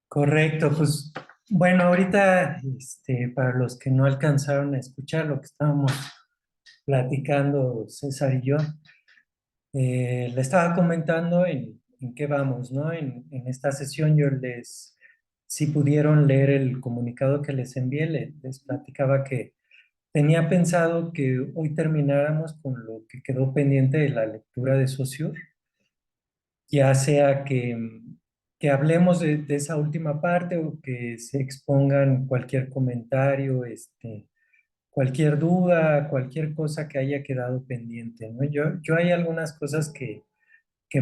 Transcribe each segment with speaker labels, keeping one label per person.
Speaker 1: Correcto, pues bueno, ahorita para los que no alcanzaron a escuchar lo que estábamos platicando César y yo, le estaba comentando en qué vamos, ¿no? En esta sesión si pudieron leer el comunicado que les envié, les platicaba que tenía pensado que hoy termináramos con lo que quedó pendiente de la lectura de Saussure, ya sea que hablemos de esa última parte o que se expongan cualquier comentario, cualquier duda, cualquier cosa que haya quedado pendiente, ¿no? Yo hay algunas cosas que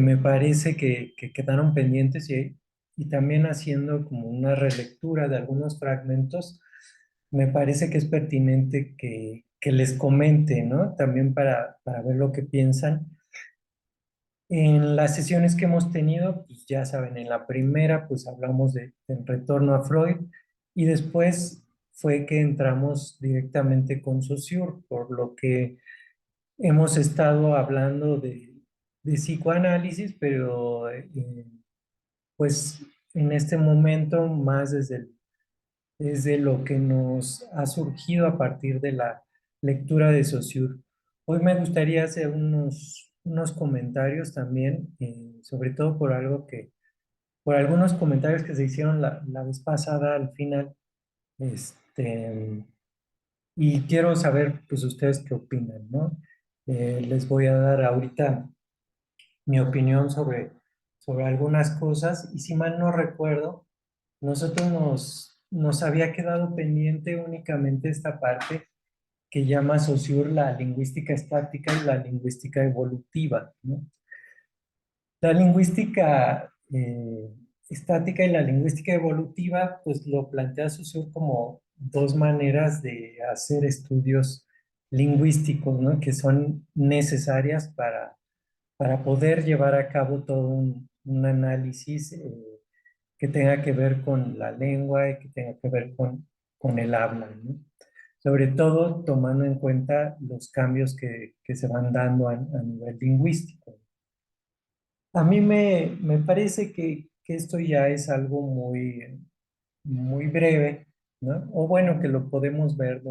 Speaker 1: me parece que quedaron pendientes y también haciendo como una relectura de algunos fragmentos, me parece que es pertinente que les comente, ¿no? También para ver lo que piensan. En las sesiones que hemos tenido, pues ya saben, en la primera pues hablamos del retorno a Freud y después fue que entramos directamente con Saussure, por lo que hemos estado hablando de psicoanálisis, pero pues en este momento más desde lo que nos ha surgido a partir de la lectura de Saussure. Hoy me gustaría hacer unos comentarios también, sobre todo por algunos comentarios que se hicieron la vez pasada al final, este, y quiero saber, pues, ustedes qué opinan, ¿no? Les voy a dar ahorita mi opinión sobre algunas cosas, y si mal no recuerdo, nos había quedado pendiente únicamente esta parte que llama Saussure la lingüística estática y la lingüística evolutiva, ¿no? La lingüística estática y la lingüística evolutiva, pues lo plantea Saussure como dos maneras de hacer estudios lingüísticos, ¿no? Que son necesarias para poder llevar a cabo todo un análisis que tenga que ver con la lengua y que tenga que ver con el habla, ¿no? Sobre todo tomando en cuenta los cambios que se van dando a nivel lingüístico. A mí me parece que esto ya es algo muy breve, ¿no? O bueno, que lo podemos ver de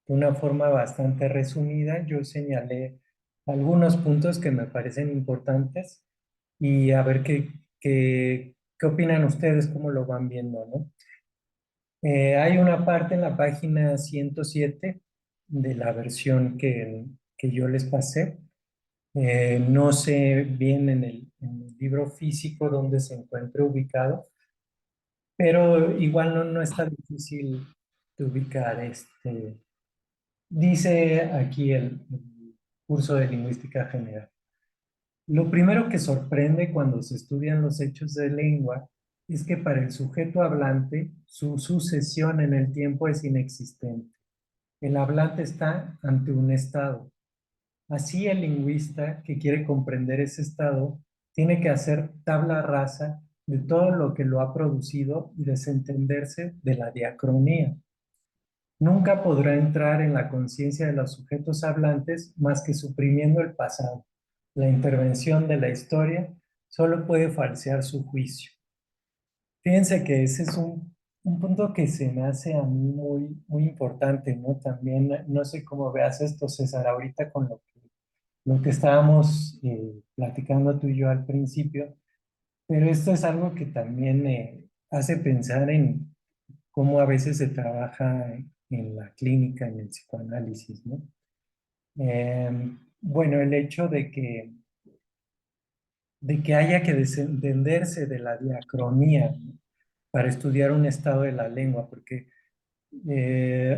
Speaker 1: una forma bastante resumida. Yo señalé algunos puntos que me parecen importantes y a ver qué opinan ustedes, cómo lo van viendo, ¿no? Hay una parte en la página 107 de la versión que yo les pasé. No sé bien en el libro físico dónde se encuentra ubicado, pero igual no está difícil de ubicar. Dice aquí el curso de lingüística general. Lo primero que sorprende cuando se estudian los hechos de lengua es que para el sujeto hablante su sucesión en el tiempo es inexistente. El hablante está ante un estado. Así el lingüista que quiere comprender ese estado tiene que hacer tabla rasa de todo lo que lo ha producido y desentenderse de la diacronía. Nunca podrá entrar en la conciencia de los sujetos hablantes más que suprimiendo el pasado. La intervención de la historia solo puede falsear su juicio. Fíjense que ese es un punto que se me hace a mí muy importante, ¿no? También, no sé cómo veas esto, César, ahorita con lo que estábamos platicando tú y yo al principio, pero esto es algo que también hace pensar en cómo a veces se trabaja en la clínica, en el psicoanálisis, ¿no? Bueno, el hecho de que haya que desentenderse de la diacronía, ¿no? Para estudiar un estado de la lengua, porque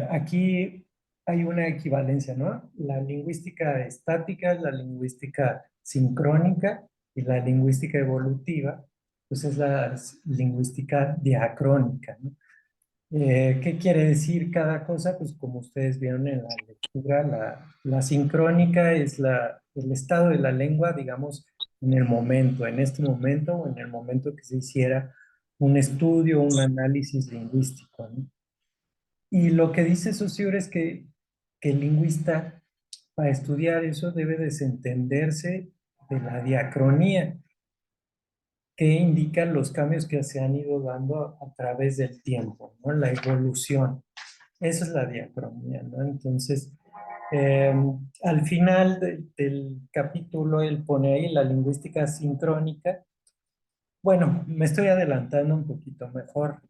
Speaker 1: aquí hay una equivalencia, ¿no? La lingüística estática, la lingüística sincrónica y la lingüística evolutiva, pues es la lingüística diacrónica, ¿no? ¿Qué quiere decir cada cosa? Pues como ustedes vieron en la lectura, la sincrónica es el estado de la lengua, digamos, en el momento, en este momento o en el momento que se hiciera un estudio, un análisis lingüístico, ¿no? Y lo que dice Saussure es que el lingüista, para estudiar eso, debe desentenderse de la diacronía. que indican los cambios que se han ido dando a través del tiempo, ¿no? La evolución. Esa es la diacronía, ¿no? Entonces, eh, al final del capítulo, él pone ahí la lingüística sincrónica. Bueno, me estoy adelantando un poquito mejor.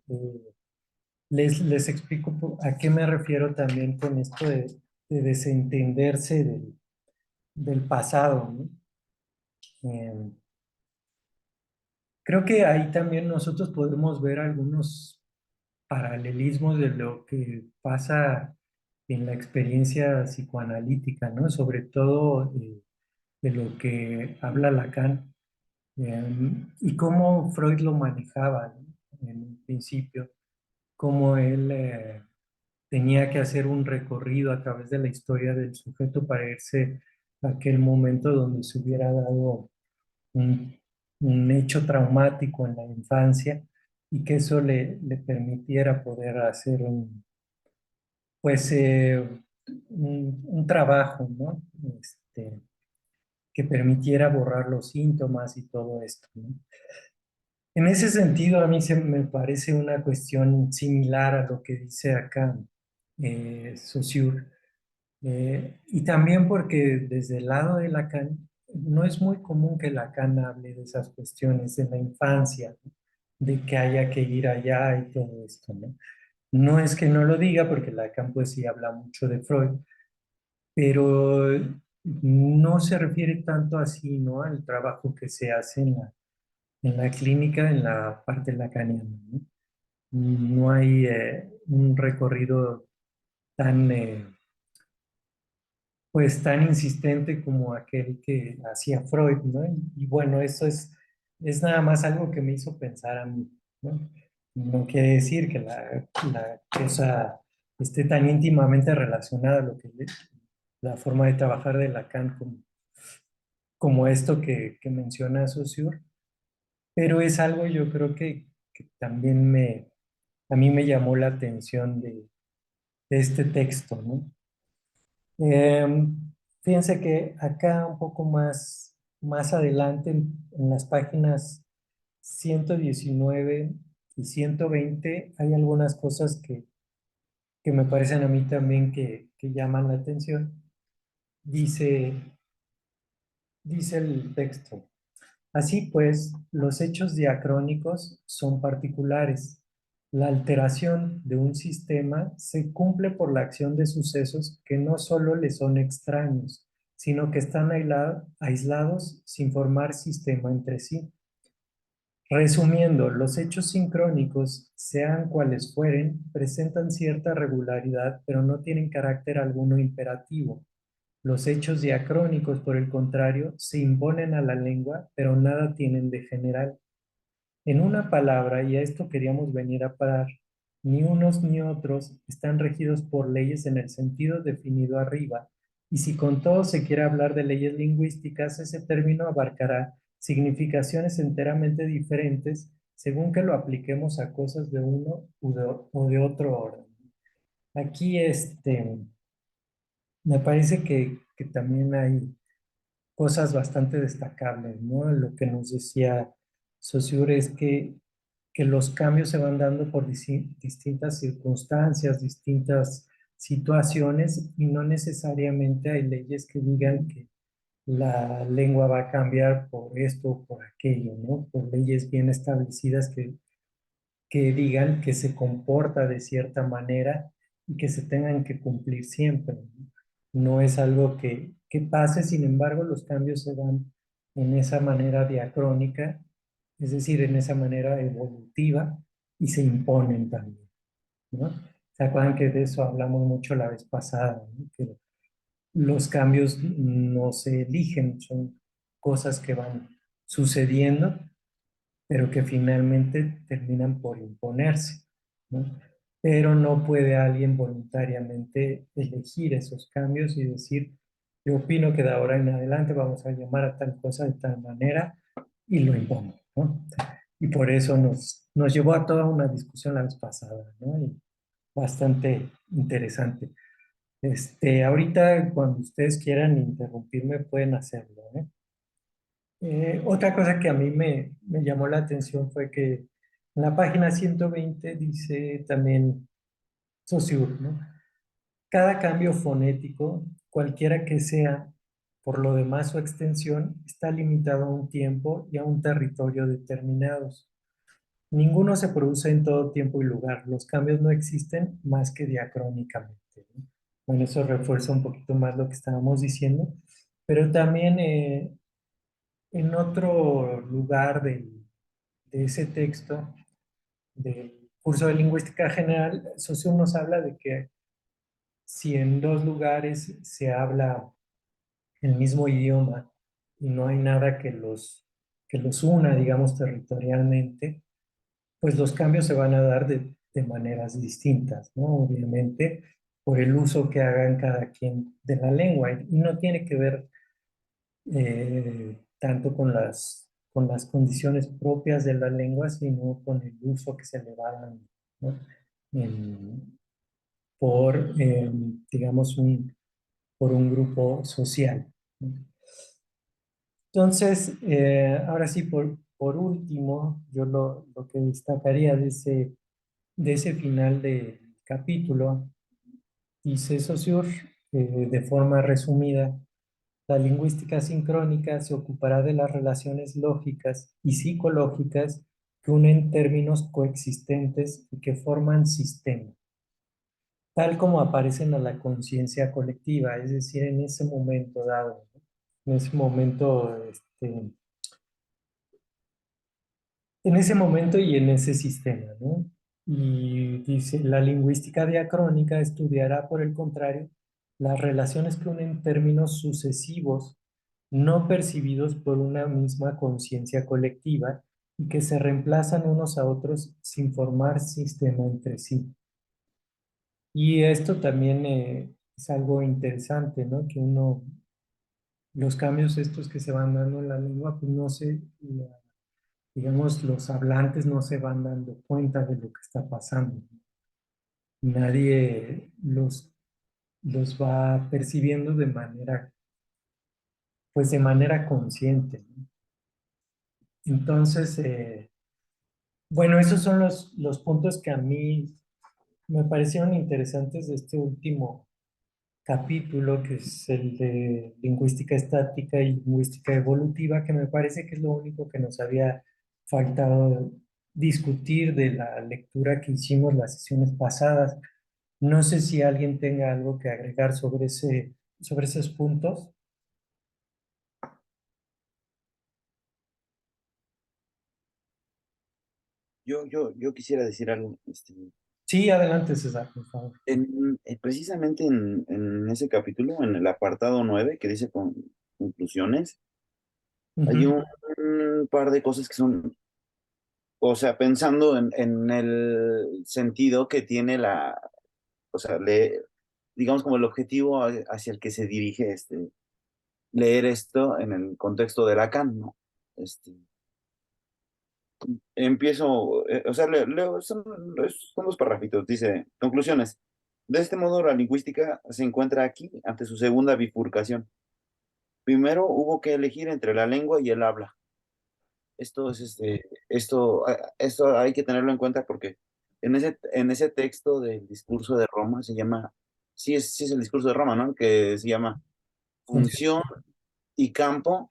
Speaker 1: Les explico a qué me refiero también con esto de desentenderse del pasado, ¿no? Eh, Creo que ahí también nosotros podemos ver algunos paralelismos de lo que pasa en la experiencia psicoanalítica, ¿no? Sobre todo de lo que habla Lacan y cómo Freud lo manejaba, ¿no? En un principio, cómo él tenía que hacer un recorrido a través de la historia del sujeto para irse a aquel momento donde se hubiera dado un, un hecho traumático en la infancia y que eso le permitiera poder hacer pues, un trabajo, ¿no? Que permitiera borrar los síntomas y todo esto, ¿no? En ese sentido, a mí se me parece una cuestión similar a lo que dice acá Saussure. Y también porque desde el lado de Lacan, no es muy común que Lacan hable de esas cuestiones de la infancia, ¿no? De que haya que ir allá y todo esto, ¿no? No es que no lo diga, porque Lacan pues sí habla mucho de Freud, pero no se refiere tanto así, ¿no? Al trabajo que se hace en la clínica, en la parte lacaniana, ¿no? No hay un recorrido tan, pues, tan insistente como aquel que hacía Freud, ¿no? Y bueno, eso es nada más algo que me hizo pensar a mí, ¿no? No quiere decir que la cosa esté tan íntimamente relacionada a lo que la forma de trabajar de Lacan como esto que menciona Saussure, pero es algo yo creo que también a mí me llamó la atención de este texto, ¿no? Fíjense que acá un poco más adelante en las páginas 119 y 120 hay algunas cosas que me parecen a mí también que llaman la atención. Dice, dice el texto. Así pues, los hechos diacrónicos son particulares. La alteración de un sistema se cumple por la acción de sucesos que no solo le son extraños, sino que están aislados sin formar sistema entre sí. Resumiendo, los hechos sincrónicos, sean cuales fueren, presentan cierta regularidad, pero no tienen carácter alguno imperativo. Los hechos diacrónicos, por el contrario, se imponen a la lengua, pero nada tienen de general. En una palabra, y a esto queríamos venir a parar, ni unos ni otros están regidos por leyes en el sentido definido arriba, y si con todo se quiere hablar de leyes lingüísticas, ese término abarcará significaciones enteramente diferentes según que lo apliquemos a cosas de uno o de otro orden. Aquí me parece que también hay cosas bastante destacables, ¿no? Lo que nos decía Saussure es que los cambios se van dando por distintas circunstancias, distintas situaciones y no necesariamente hay leyes que digan que la lengua va a cambiar por esto o por aquello, ¿no? Por leyes bien establecidas que digan que se comporta de cierta manera y que se tengan que cumplir siempre, ¿no? No es algo que pase, sin embargo, los cambios se dan en esa manera diacrónica, es decir, en esa manera evolutiva y se imponen también, ¿no? ¿Se acuerdan que de eso hablamos mucho la vez pasada, ¿no? Que los cambios no se eligen, son cosas que van sucediendo pero que finalmente terminan por imponerse, ¿no? Pero no puede alguien voluntariamente elegir esos cambios y decir, yo opino que de ahora en adelante vamos a llamar a tal cosa de tal manera y lo impongo, ¿no? Y por eso nos llevó a toda una discusión la vez pasada, ¿no? Y bastante interesante. Ahorita, cuando ustedes quieran interrumpirme, pueden hacerlo, ¿eh? Otra cosa que a mí me llamó la atención fue que en la página 120 dice también Saussure, ¿no? Cada cambio fonético, cualquiera que sea, por lo demás su extensión, está limitado a un tiempo y a un territorio determinados. Ninguno se produce en todo tiempo y lugar. Los cambios no existen más que diacrónicamente, ¿no? Bueno, eso refuerza un poquito más lo que estábamos diciendo, pero también en otro lugar de ese texto del curso de lingüística general, Saussure nos habla de que si en dos lugares se habla el mismo idioma y no hay nada que los una, digamos, territorialmente, pues los cambios se van a dar de maneras distintas, ¿no? Obviamente, por el uso que hagan cada quien de la lengua. Y no tiene que ver tanto con las condiciones propias de la lengua, sino con el uso que se le va dando, ¿no? En- por, digamos, por un grupo social, ¿no? Entonces, ahora sí, por último, yo lo que destacaría de ese final de capítulo, dice Saussure, de forma resumida, la lingüística sincrónica se ocupará de las relaciones lógicas y psicológicas que unen términos coexistentes y que forman sistema, tal como aparecen a la conciencia colectiva, es decir, en ese momento dado, ¿no? En ese momento, en ese momento y en ese sistema, ¿no? Y dice, la lingüística diacrónica estudiará, por el contrario, las relaciones que unen términos sucesivos no percibidos por una misma conciencia colectiva y que se reemplazan unos a otros sin formar sistema entre sí. Y esto también es algo interesante, ¿no? Que uno, los cambios estos que se van dando en la lengua, pues no se, digamos, los hablantes no se van dando cuenta de lo que está pasando. Nadie los va percibiendo de manera, pues de manera consciente, ¿no? Entonces, bueno, esos son los puntos que a mí me parecieron interesantes de este último capítulo, que es el de lingüística estática y lingüística evolutiva, que me parece que es lo único que nos había faltado discutir de la lectura que hicimos las sesiones pasadas. No sé si alguien tenga algo que agregar sobre esos puntos.
Speaker 2: Yo quisiera decir algo,
Speaker 1: Sí, adelante, César, por favor.
Speaker 2: precisamente en ese capítulo, en el apartado 9 que dice conclusiones, hay
Speaker 1: Ujú.
Speaker 2: un par de cosas que son, o sea, pensando en el sentido que tiene o sea, digamos como el objetivo hacia el que se dirige leer esto en el contexto de Lacan, ¿no? Este, Empiezo, o sea, leo, son dos parrafitos. Dice, conclusiones. De este modo, la lingüística se encuentra aquí ante su segunda bifurcación. Primero, hubo que elegir entre la lengua y el habla. Esto hay que tenerlo en cuenta porque en ese texto del discurso de Roma se llama, sí es el discurso de Roma, ¿no? Que se llama
Speaker 1: Función.
Speaker 2: función y campo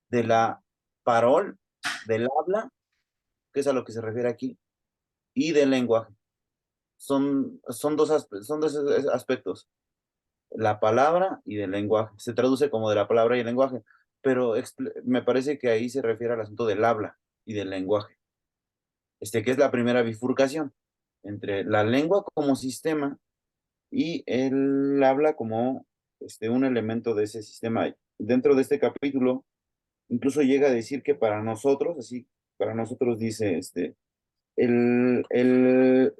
Speaker 2: de la parol, del habla, que es a lo que se refiere aquí, y del lenguaje. Son dos aspectos, la palabra y del lenguaje. Se traduce como de la palabra y el lenguaje, pero me parece que ahí se refiere al asunto del habla y del lenguaje, que es la primera bifurcación entre la lengua como sistema y el habla como un elemento de ese sistema. Dentro de este capítulo, incluso llega a decir que para nosotros, así, para nosotros dice, el, el,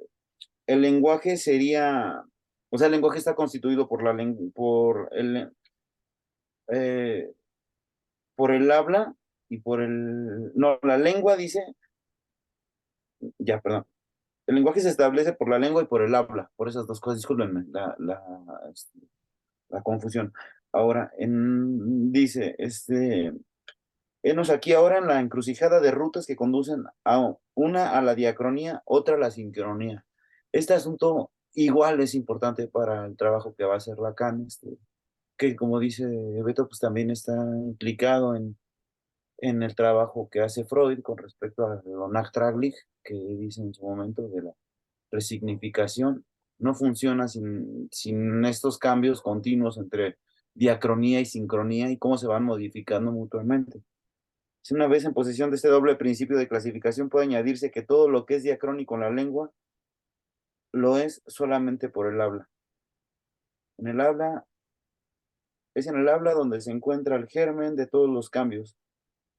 Speaker 2: el lenguaje sería, o sea, el lenguaje está constituido eh, por el habla y no, la lengua dice, ya, perdón, el lenguaje se establece por la lengua y por el habla, por esas dos cosas, discúlpenme la confusión. Ahora, dice, Henos aquí ahora en la encrucijada de rutas que conducen a una a la diacronía, otra a la sincronía. Este asunto igual es importante para el trabajo que va a hacer Lacan, que como dice Beto, pues también está implicado en el trabajo que hace Freud con respecto a lo Nachträglich, que dice en su momento de la resignificación. No funciona sin estos cambios continuos entre diacronía y sincronía y cómo se van modificando mutuamente. Si una vez en posesión de este doble principio de clasificación puede añadirse que todo lo que es diacrónico en la lengua lo es solamente por el habla. En el habla es en el habla donde se encuentra el germen de todos los cambios.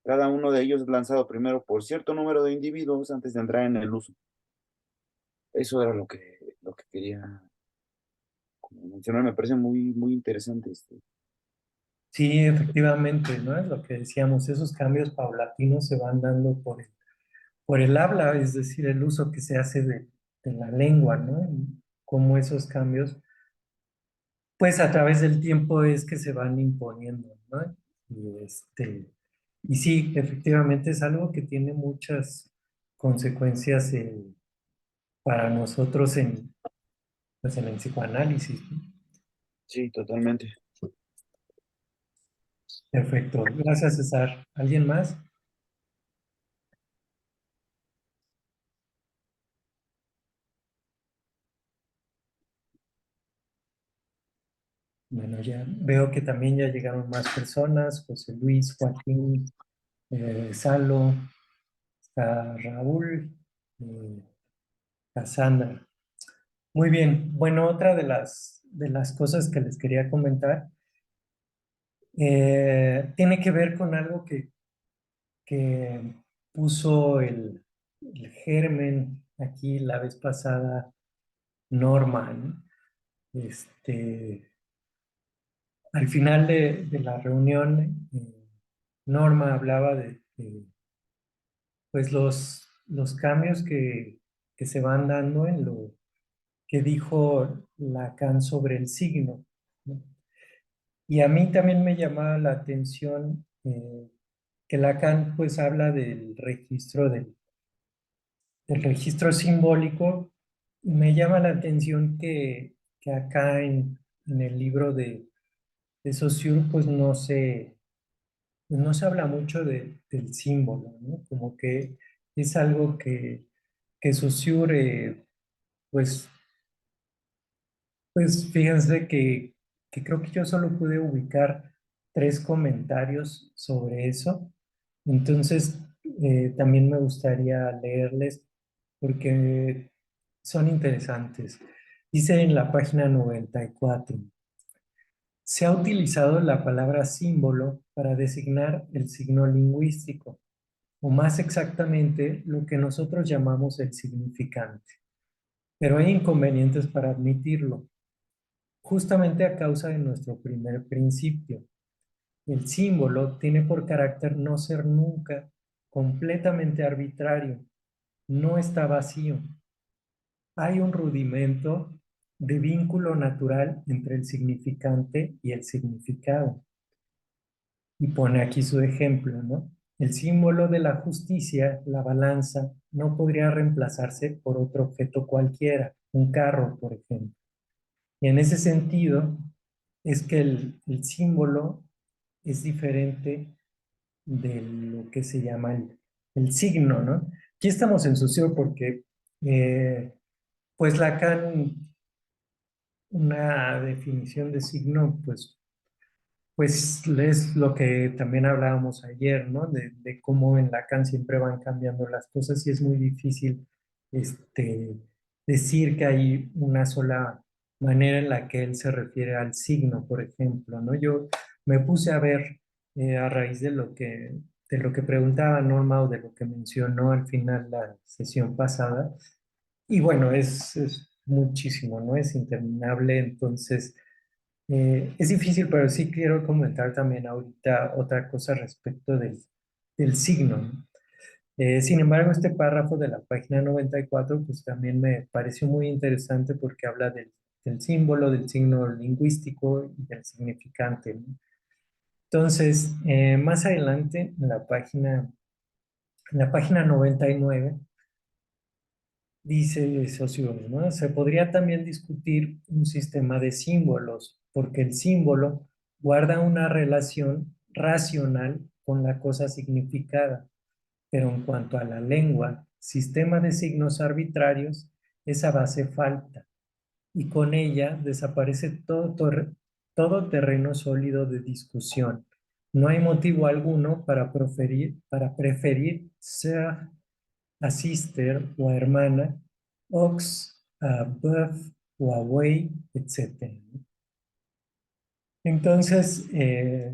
Speaker 2: Cada uno de ellos es lanzado primero por cierto número de individuos antes de entrar en el uso. Eso era lo que quería como mencionar. Me parece muy, muy interesante.
Speaker 1: Sí, efectivamente, ¿no? Es lo que decíamos, esos cambios paulatinos se van dando por el habla, es decir, el uso que se hace de la lengua, ¿no? Y cómo esos cambios, pues a través del tiempo es que se van imponiendo, ¿no? Y sí, efectivamente es algo que tiene muchas consecuencias para nosotros pues en el psicoanálisis, ¿no?
Speaker 2: Sí, totalmente.
Speaker 1: Perfecto, gracias César. ¿Alguien más? Bueno, ya veo que también ya llegaron más personas, José Luis, Joaquín, Salo, está Raúl, eh, Cassandra. Muy bien, bueno, otra de las cosas que les quería comentar tiene que ver con algo que puso el germen aquí la vez pasada Norma, ¿no? Al final de la reunión, Norma hablaba de, pues los cambios que se van dando en lo que dijo Lacan sobre el signo, ¿no? Y a mí también me llamaba la atención que Lacan pues habla del registro simbólico y me llama la atención que acá en el libro de Saussure pues no se habla mucho del símbolo, ¿no? Como que es algo que Saussure pues Pues fíjense que creo que yo solo pude ubicar 3 comentarios sobre eso. Entonces, también me gustaría leerles porque son interesantes. Dice en la página 94: se ha utilizado la palabra símbolo para designar el signo lingüístico, o más exactamente lo que nosotros llamamos el significante. Pero hay inconvenientes para admitirlo, justamente a causa de nuestro primer principio. El símbolo tiene por carácter no ser nunca completamente arbitrario, no está vacío. Hay un rudimento de vínculo natural entre el significante y el significado. Y pone aquí su ejemplo, ¿no? El símbolo de la justicia, la balanza, no podría reemplazarse por otro objeto cualquiera, un carro, por ejemplo. Y en ese sentido, es que el símbolo es diferente de lo que se llama el signo, ¿no? Aquí estamos en socio porque, pues Lacan, una definición de signo, pues es lo que también hablábamos ayer, ¿no? De cómo en Lacan siempre van cambiando las cosas y es muy difícil este, decir que hay una sola manera en la que él se refiere al signo, por ejemplo, ¿no? Yo me puse a ver a raíz de lo que preguntaba Norma o de lo que mencionó al final la sesión pasada, y bueno, es muchísimo, ¿no? Es interminable, entonces... es difícil, pero sí quiero comentar también ahorita otra cosa respecto del signo, ¿no? Sin embargo, este párrafo de la página 94 pues también me pareció muy interesante porque habla del símbolo, del signo lingüístico y del significante, ¿no? Entonces, más adelante, en la página 99, dice Saussure, ¿no? Se podría también discutir un sistema de símbolos, porque el símbolo guarda una relación racional con la cosa significada, pero en cuanto a la lengua, sistema de signos arbitrarios, esa base falta, y con ella desaparece todo terreno sólido de discusión. No hay motivo alguno para preferir ser a sister o a hermana, ox, a buff o a buey, etc. Entonces,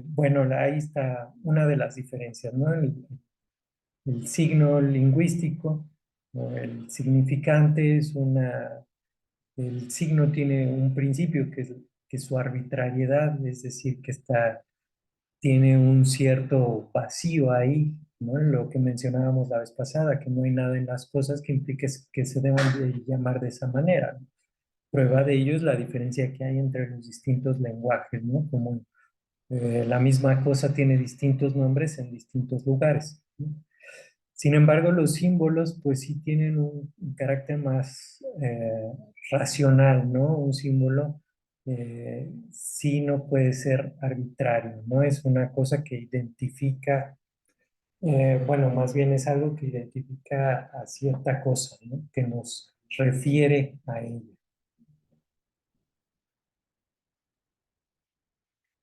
Speaker 1: bueno, ahí está una de las diferencias, ¿no? El signo lingüístico, ¿no? El significante es el signo tiene un principio que es su arbitrariedad, es decir, tiene un cierto vacío ahí, ¿no? Lo que mencionábamos la vez pasada, que no hay nada en las cosas que implique que se deban de llamar de esa manera, ¿no? Prueba de ello es la diferencia que hay entre los distintos lenguajes, ¿no? Como la misma cosa tiene distintos nombres en distintos lugares, ¿no? Sin embargo, los símbolos, pues sí tienen un carácter más racional, ¿no? Un símbolo sí no puede ser arbitrario, ¿no? Es una cosa que identifica, bueno, más bien es algo que identifica a cierta cosa, ¿no? Que nos refiere a ella.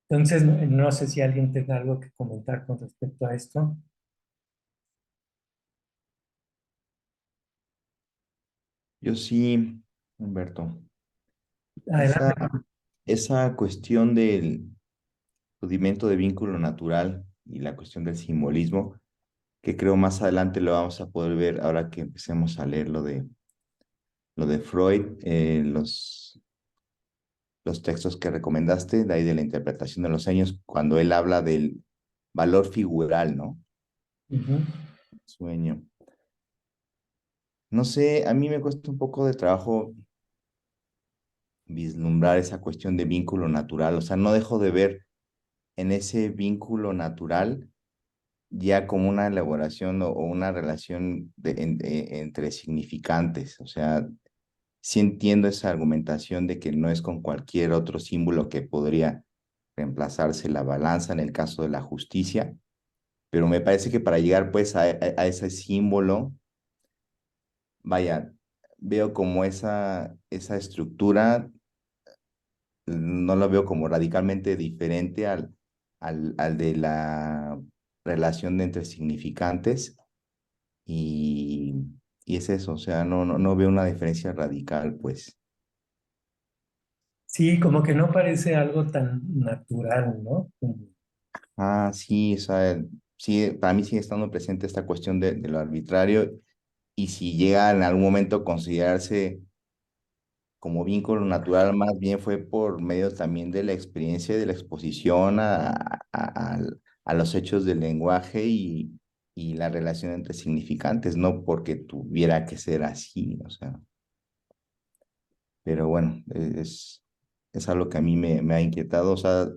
Speaker 1: Entonces, no sé si alguien tenga algo que comentar con respecto a esto.
Speaker 3: Yo sí, Humberto. Esa,
Speaker 1: Adelante.
Speaker 3: esa cuestión del rudimento de vínculo natural y la cuestión del simbolismo, que creo más adelante lo vamos a poder ver ahora que empecemos a leer lo de Freud, los textos que recomendaste, de ahí de la interpretación de los sueños, cuando él habla del valor figural, ¿no?
Speaker 1: Ujú.
Speaker 3: Sueño. No sé, a mí me cuesta un poco de trabajo vislumbrar esa cuestión de vínculo natural, o sea, no dejo de ver en ese vínculo natural ya como una elaboración o una relación entre significantes. O sea, sí entiendo esa argumentación de que no es con cualquier otro símbolo que podría reemplazarse la balanza en el caso de la justicia, pero me parece que para llegar pues a ese símbolo, vaya, veo como esa estructura, no lo veo como radicalmente diferente al de la relación entre significantes. Y, y es eso, o sea, no veo una diferencia radical, pues.
Speaker 1: Sí, como que no parece algo tan natural, ¿no?
Speaker 3: Sí, o sea, sí, para mí sigue estando presente esta cuestión de lo arbitrario y si llega en algún momento a considerarse como vínculo natural, más bien fue por medio también de la experiencia y de la exposición a los hechos del lenguaje y la relación entre significantes, no porque tuviera que ser así, o sea. Pero bueno, es algo que a mí me ha inquietado. O sea,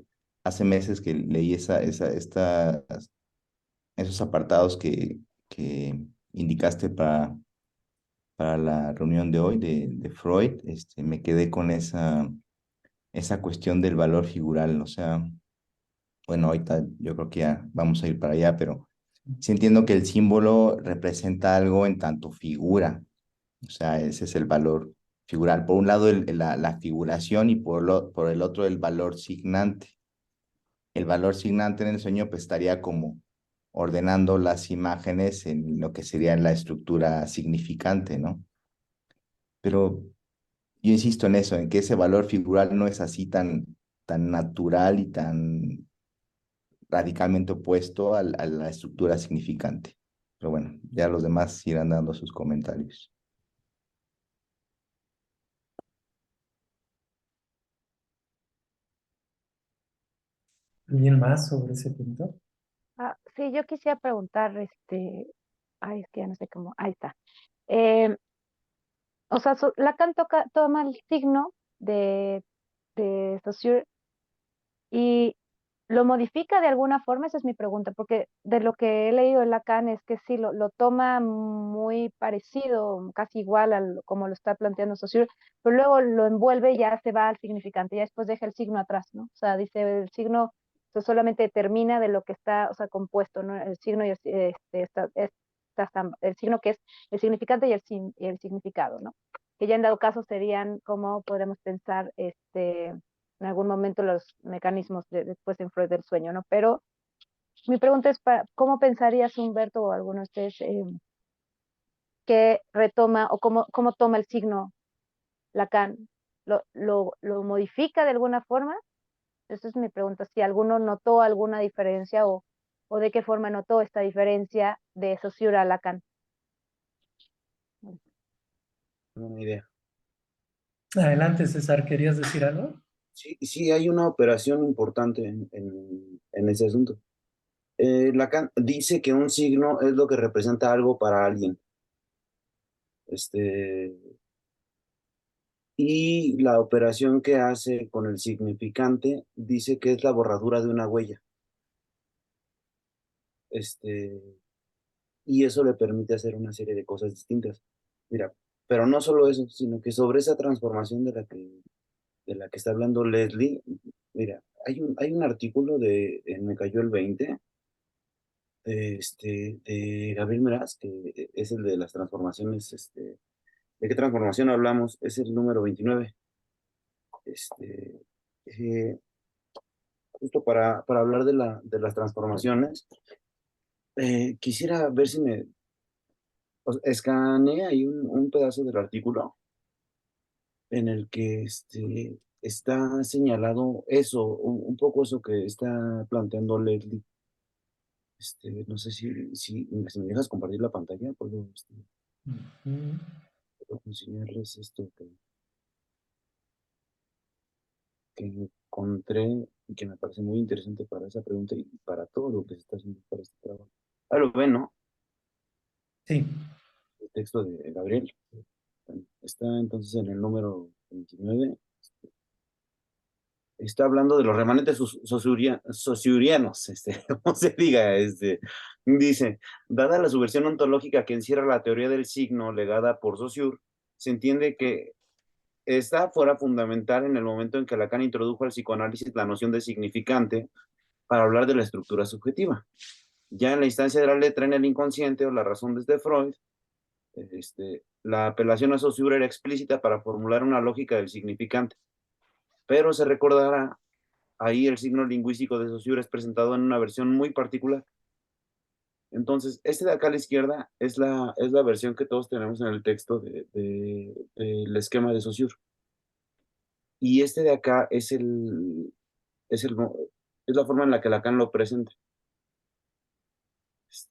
Speaker 3: hace meses que leí esos apartados que indicaste para la reunión de hoy de Freud, me quedé con esa cuestión del valor figural. O sea, bueno, ahorita yo creo que ya vamos a ir para allá, pero sí entiendo que el símbolo representa algo en tanto figura. O sea, ese es el valor figural. Por un lado, la figuración y por el otro, el valor signante. El valor signante en el sueño pues estaría como ordenando las imágenes en lo que sería la estructura significante, ¿no? Pero yo insisto en eso, en que ese valor figural no es así tan natural y tan radicalmente opuesto a la estructura significante. Pero bueno, ya los demás irán dando sus comentarios.
Speaker 1: ¿Alguien más sobre ese punto?
Speaker 4: Sí, yo quisiera preguntar, ay, es que ya no sé cómo, ahí está. Eh, o sea, Lacan toma el signo de Saussure ¿Lo modifica de alguna forma? Esa es mi pregunta, porque de lo que he leído en Lacan es que sí, lo toma muy parecido, casi igual como lo está planteando Saussure, pero luego lo envuelve y ya se va al significante, ya después deja el signo atrás, ¿no? O sea, dice el signo solamente determina de lo que está, o sea, compuesto, ¿no? El signo y el signo que es el significante y el significado, ¿no? Que ya en dado caso serían como podremos pensar, en algún momento los mecanismos después en Freud del sueño, ¿no? Pero mi pregunta es, ¿cómo pensarías, Humberto, o alguno de ustedes, que retoma o cómo toma el signo Lacan? ¿Lo modifica de alguna forma? Esa es mi pregunta, si alguno notó alguna diferencia o de qué forma notó esta diferencia de Saussure a Lacan.
Speaker 2: Una idea.
Speaker 1: Adelante, César, ¿querías decir algo?
Speaker 2: Sí, sí, hay una operación importante en ese asunto. Lacan dice que un signo es lo que representa algo para alguien. Este, y la operación que hace con el significante dice que es la borradura de una huella. Este, y eso le permite hacer una serie de cosas distintas. Mira, pero no solo eso, sino que sobre esa transformación de la que está hablando Leslie, mira, hay un artículo Me cayó el 20, de Gabriel Meraz, que es el de las transformaciones. ¿De qué transformación hablamos? Es el número 29. Este, eh, Justo para hablar de las transformaciones, quisiera ver si escaneé ahí un pedazo del artículo en el que está señalado eso, un poco eso que está planteando Leslie. No sé si me dejas compartir la pantalla,
Speaker 1: Ujú.
Speaker 2: puedo enseñarles esto que encontré y que me parece muy interesante para esa pregunta y para todo lo que se está haciendo para este trabajo. Ah, lo ven, ¿no?
Speaker 1: Sí,
Speaker 2: El texto de Gabriel. Está entonces en el número 29. Está hablando de los remanentes sociurianos, como se diga, dice, dada la subversión ontológica que encierra la teoría del signo legada por Saussure, se entiende que esta fuera fundamental en el momento en que Lacan introdujo al psicoanálisis la noción de significante para hablar de la estructura subjetiva. Ya en la instancia de la letra en el inconsciente o la razón desde Freud, la apelación a Saussure era explícita para formular una lógica del significante, pero se recordará, ahí el signo lingüístico de Saussure es presentado en una versión muy particular. Entonces, de acá a la izquierda es la versión que todos tenemos en el texto del esquema de Saussure. Y de acá es, el, es la forma en la que Lacan lo presenta.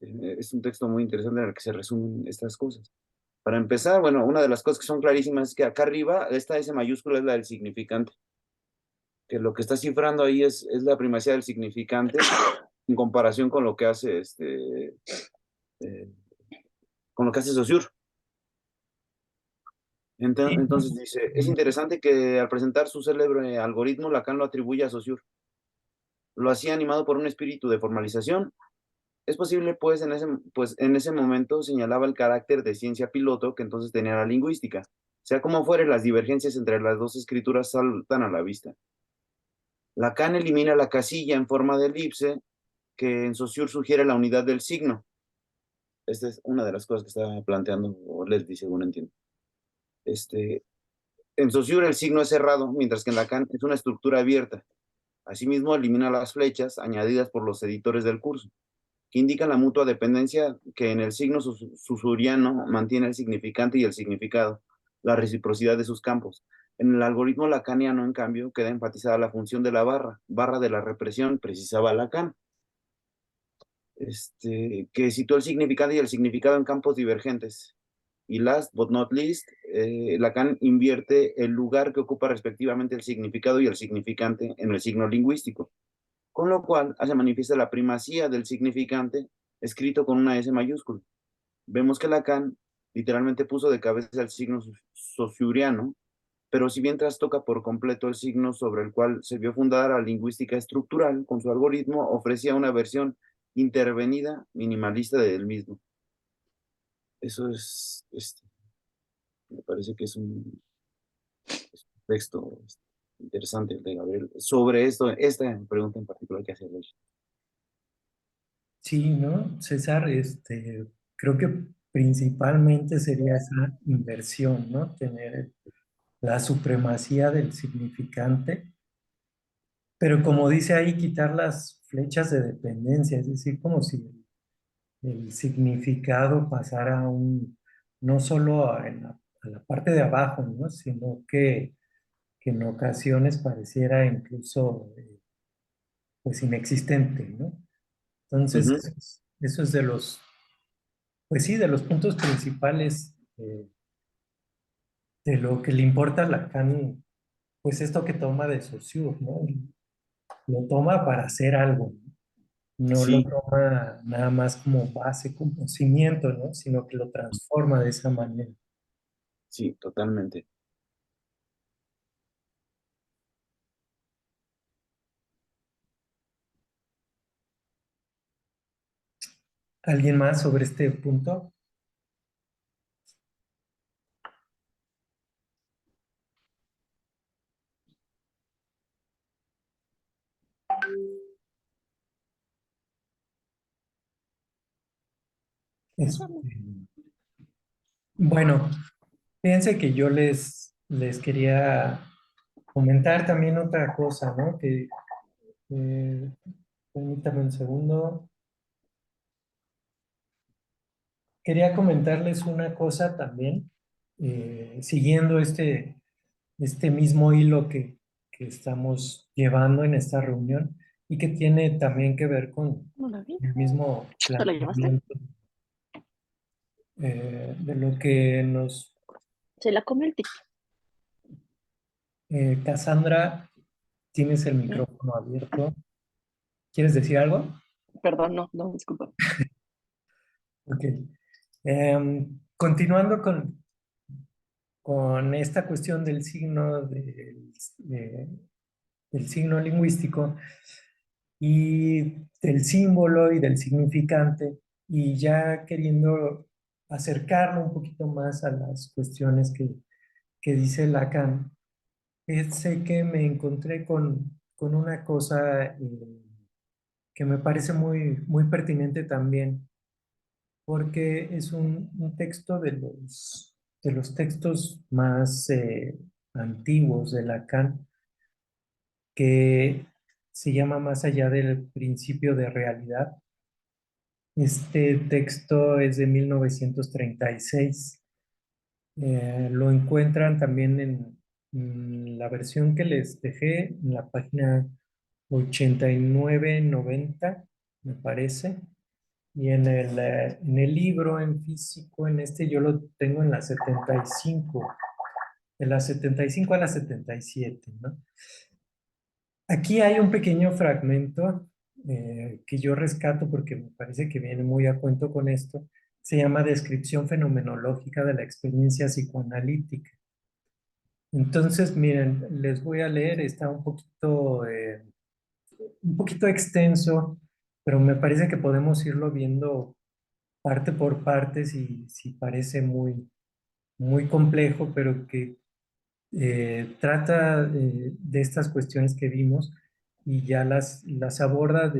Speaker 2: Es un texto muy interesante en el que se resumen estas cosas. Para empezar, bueno, una de las cosas que son clarísimas es que acá arriba, esta S mayúscula es la del significante, que lo que está cifrando ahí es la primacía del significante en comparación con lo que hace eh, Saussure.
Speaker 1: sí.
Speaker 2: Entonces dice, es interesante que al presentar su célebre algoritmo, Lacan lo atribuye a Saussure. Lo hacía animado por un espíritu de formalización. Es posible, pues en ese momento señalaba el carácter de ciencia piloto que entonces tenía la lingüística. Sea como fuere, las divergencias entre las dos escrituras saltan a la vista. Lacan elimina la casilla en forma de elipse que en Saussure sugiere la unidad del signo. Esta es una de las cosas que está planteando Leslie, según entiendo. En Saussure el signo es cerrado, mientras que en Lacan es una estructura abierta. Asimismo, elimina las flechas añadidas por los editores del curso, que indican la mutua dependencia que en el signo susuriano mantiene el significante y el significado, la reciprocidad de sus campos. En el algoritmo lacaniano, en cambio, queda enfatizada la función de la barra de la represión, precisaba Lacan, que sitúa el significante y el significado en campos divergentes. Y last but not least, Lacan invierte el lugar que ocupa respectivamente el significado y el significante en el signo lingüístico, con lo cual hace manifiesta la primacía del significante escrito con una S mayúscula. Vemos que Lacan literalmente puso de cabeza el signo saussuriano, pero si bien trastoca por completo el signo sobre el cual se vio fundada la lingüística estructural, con su algoritmo ofrecía una versión intervenida, minimalista del mismo. Eso me parece que es un texto interesante de Gabriel sobre esta pregunta en particular que hace Rey.
Speaker 1: Sí, ¿no? César, creo que principalmente sería esa inversión, ¿no? Tener la supremacía del significante, pero como dice ahí, quitar las flechas de dependencia, es decir, como si el significado pasara no solo a la parte de abajo, ¿no? Sino que en ocasiones pareciera incluso pues inexistente, ¿no? Entonces,
Speaker 2: Ujú.
Speaker 1: eso es de pues sí, de los puntos principales de lo que le importa a Lacan, pues esto que toma de Saussure, ¿no? Lo toma para hacer algo, no lo
Speaker 2: Sí,
Speaker 1: toma nada más como base, como cimiento, ¿no? Sino que lo transforma de esa manera.
Speaker 2: sí, totalmente.
Speaker 1: ¿Alguien más sobre este punto? Este, bueno, fíjense que yo les quería comentar también otra cosa, ¿no? Eh, permítame un segundo. Quería comentarles una cosa también, siguiendo este mismo hilo que estamos llevando en esta reunión y que tiene también que ver con
Speaker 5: No la vi.
Speaker 1: el mismo
Speaker 5: ¿Te la llevaste?
Speaker 1: planteamiento de lo que
Speaker 5: Se la comió el tic.
Speaker 1: Cassandra, tienes el
Speaker 5: ¿Eh?
Speaker 1: micrófono abierto. ¿Quieres decir algo?
Speaker 5: Perdón, no, disculpa.
Speaker 1: Ok. Continuando con esta cuestión del signo, del signo lingüístico y del símbolo y del significante, y ya queriendo acercarlo un poquito más a las cuestiones que dice Lacan, sé que me encontré con una cosa que me parece muy pertinente también, porque es un texto de los textos más antiguos de Lacan, que se llama Más allá del principio de realidad. Este texto es de 1936. Lo encuentran también en la versión que les dejé en la página 89-90, me parece. Y en el libro en físico, en este yo lo tengo en la 75, de la 75 a la 77, ¿no? Aquí hay un pequeño fragmento que yo rescato porque me parece que viene muy a cuento con esto. Se llama Descripción fenomenológica de la experiencia psicoanalítica. Entonces, miren, les voy a leer, está un poquito extenso, pero me parece que podemos irlo viendo parte por parte si parece muy complejo, pero que trata de estas cuestiones que vimos y ya las aborda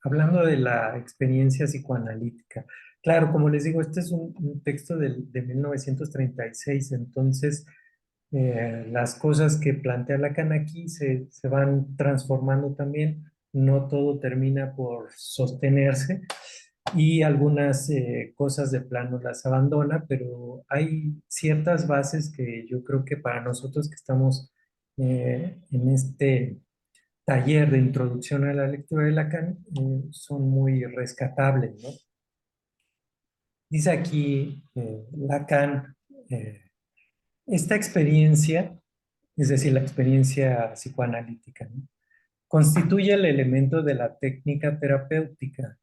Speaker 1: hablando de la experiencia psicoanalítica. Claro, como les digo, este es un texto de 1936, entonces las cosas que plantea Lacan aquí se van transformando también, no todo termina por sostenerse y algunas cosas de plano las abandona, pero hay ciertas bases que yo creo que para nosotros que estamos en este taller de introducción a la lectura de Lacan son muy rescatables, ¿no? Dice aquí Lacan, eh, esta experiencia, es decir, la experiencia psicoanalítica, ¿no? Constituye el elemento de la técnica terapéutica,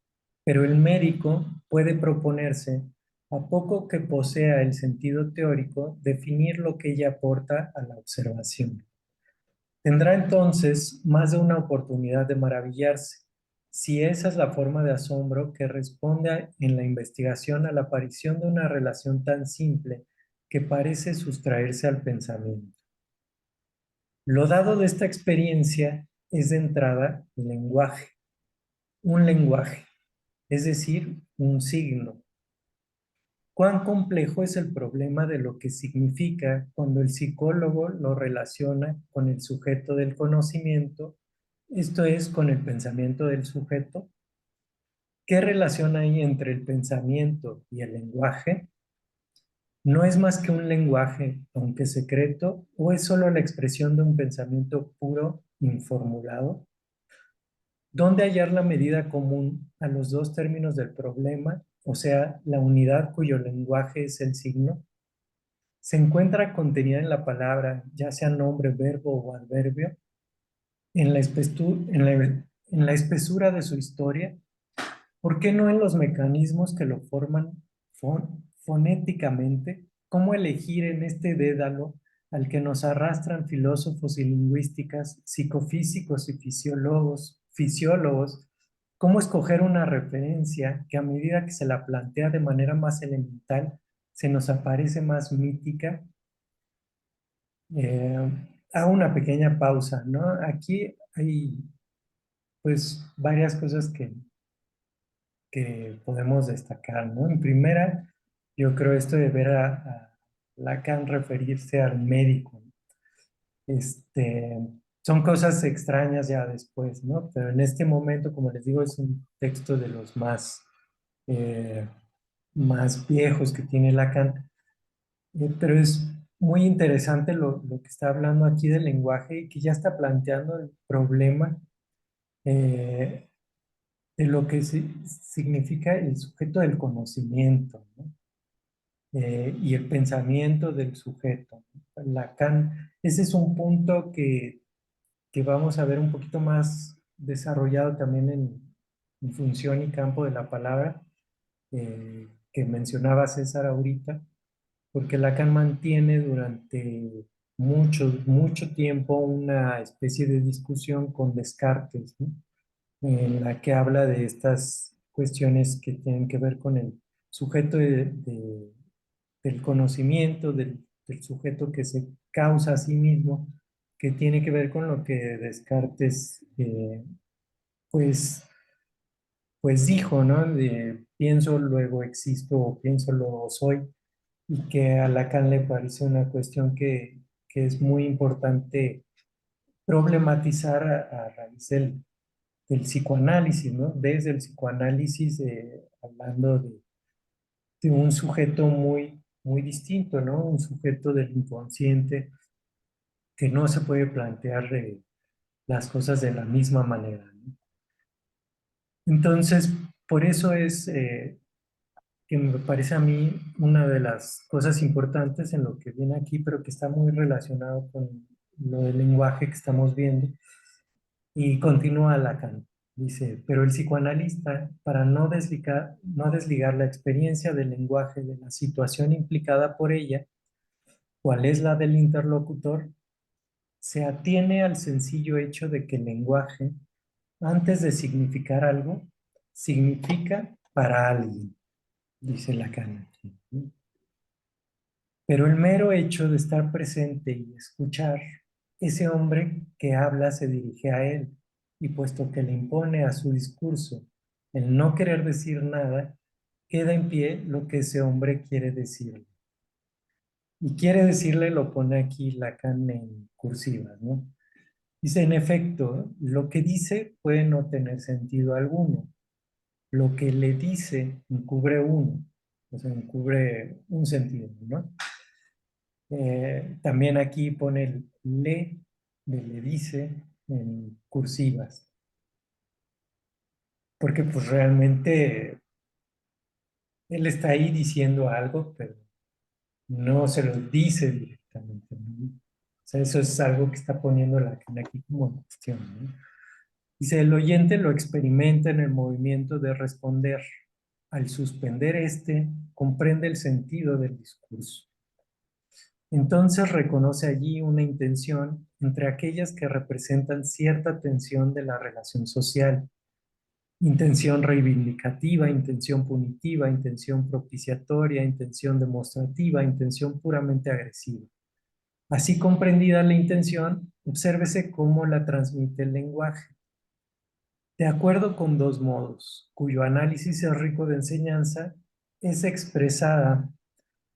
Speaker 1: pero el médico puede proponerse a poco que posea el sentido teórico, definir lo que ella aporta a la observación. Tendrá entonces más de una oportunidad de maravillarse, si esa es la forma de asombro que responde en la investigación a la aparición de una relación tan simple que parece sustraerse al pensamiento. Lo dado de esta experiencia es de entrada el lenguaje, un lenguaje, es decir, un signo. ¿Cuán complejo es el problema de lo que significa cuando el psicólogo lo relaciona con el sujeto del conocimiento, esto es, con el pensamiento del sujeto? ¿Qué relación hay entre el pensamiento y el lenguaje? ¿No es más que un lenguaje, aunque secreto, o es solo la expresión de un pensamiento puro, informulado? ¿Dónde hallar la medida común a los dos términos del problema, o sea, la unidad cuyo lenguaje es el signo? ¿Se encuentra contenida en la palabra, ya sea nombre, verbo o adverbio, en en la espesura de su historia? ¿Por qué no en los mecanismos que lo forman fonéticamente? ¿Cómo elegir en este dédalo al que nos arrastran filósofos y lingüísticas, psicofísicos y fisiólogos? ¿Cómo escoger una referencia que a medida que se la plantea de manera más elemental, se nos aparece más mítica? Eh, Hago una pequeña pausa, ¿no? Aquí hay pues varias cosas que podemos destacar, ¿no? En primera, yo creo esto de ver a Lacan referirse al médico. Este, son cosas extrañas ya después, ¿no? Pero en este momento, como les digo, es un texto de los eh, más viejos que tiene Lacan, pero es muy interesante lo que está hablando aquí del lenguaje y que ya está planteando el problema eh, de lo que significa el sujeto del conocimiento, ¿no? Y el pensamiento del sujeto. Lacan, ese es un punto que vamos a ver un poquito más desarrollado también en función y campo de la palabra que mencionaba César ahorita, porque Lacan mantiene durante mucho tiempo una especie de discusión con Descartes, ¿no? En la que habla de estas cuestiones que tienen que ver con el sujeto del conocimiento, del sujeto que se causa a sí mismo, que tiene que ver con lo que Descartes pues, pues dijo, ¿no? De pienso, luego existo, o pienso, luego soy, y que a Lacan le parece una cuestión que es muy importante problematizar a raíz del psicoanálisis, ¿no? Desde el psicoanálisis, hablando de un sujeto muy distinto, ¿no? Un sujeto del inconsciente que no se puede plantear las cosas de la misma manera, ¿no? Entonces, por eso es que me parece a mí una de las cosas importantes en lo que viene aquí, pero que está muy relacionado con lo del lenguaje que estamos viendo. Y continúa Lacan. Dice, pero el psicoanalista, para no desligar la experiencia del lenguaje de la situación implicada por ella, cuál es la del interlocutor, se atiene al sencillo hecho de que el lenguaje, antes de significar algo, significa para alguien, dice Lacan aquí. Pero el mero hecho de estar presente y escuchar, ese hombre que habla se dirige a él, y puesto que le impone a su discurso el no querer decir nada, queda en pie lo que ese hombre quiere decirle. Y quiere decirle, lo pone aquí Lacan en cursivas, ¿no? Dice, en efecto, lo que dice puede no tener sentido alguno. Lo que le dice encubre uno, o sea, encubre un sentido, ¿no? También aquí pone el le dice en cursivas, porque pues realmente él está ahí diciendo algo, pero no se lo dice directamente, ¿no? O sea, eso es algo que está poniendo Lacan aquí como en cuestión, ¿no? Dice, el oyente lo experimenta en el movimiento de responder, al suspender este, comprende el sentido del discurso. Entonces reconoce allí una intención entre aquellas que representan cierta tensión de la relación social, intención reivindicativa, intención punitiva, intención propiciatoria, intención demostrativa, intención puramente agresiva. Así comprendida la intención, obsérvese cómo la transmite el lenguaje. De acuerdo con dos modos, cuyo análisis es rico de enseñanza, es expresada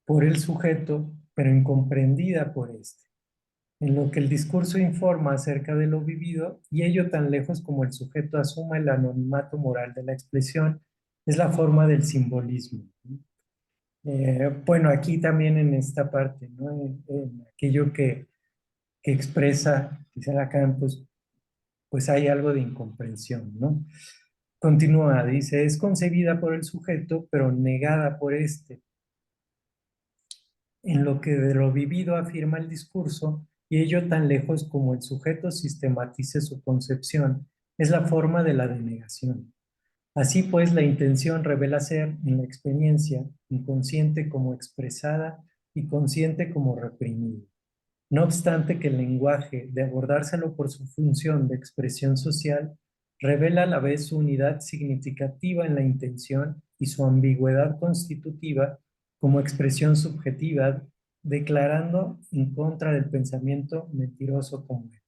Speaker 1: por el sujeto, pero incomprendida por éste, en lo que el discurso informa acerca de lo vivido y ello tan lejos como el sujeto asuma el anonimato moral de la expresión, es la forma del simbolismo. Bueno, aquí también en esta parte, ¿no? En aquello que expresa, quizá Lacan, pues hay algo de incomprensión, ¿no? Continúa, dice, es concebida por el sujeto, pero negada por éste, en lo que de lo vivido afirma el discurso, y ello tan lejos como el sujeto sistematice su concepción, es la forma de la denegación. Así pues, la intención revela ser, en la experiencia, inconsciente como expresada y consciente como reprimida. No obstante que el lenguaje, de abordárselo por su función de expresión social, revela a la vez su unidad significativa en la intención y su ambigüedad constitutiva como expresión subjetiva, declarando en contra del pensamiento mentiroso como él.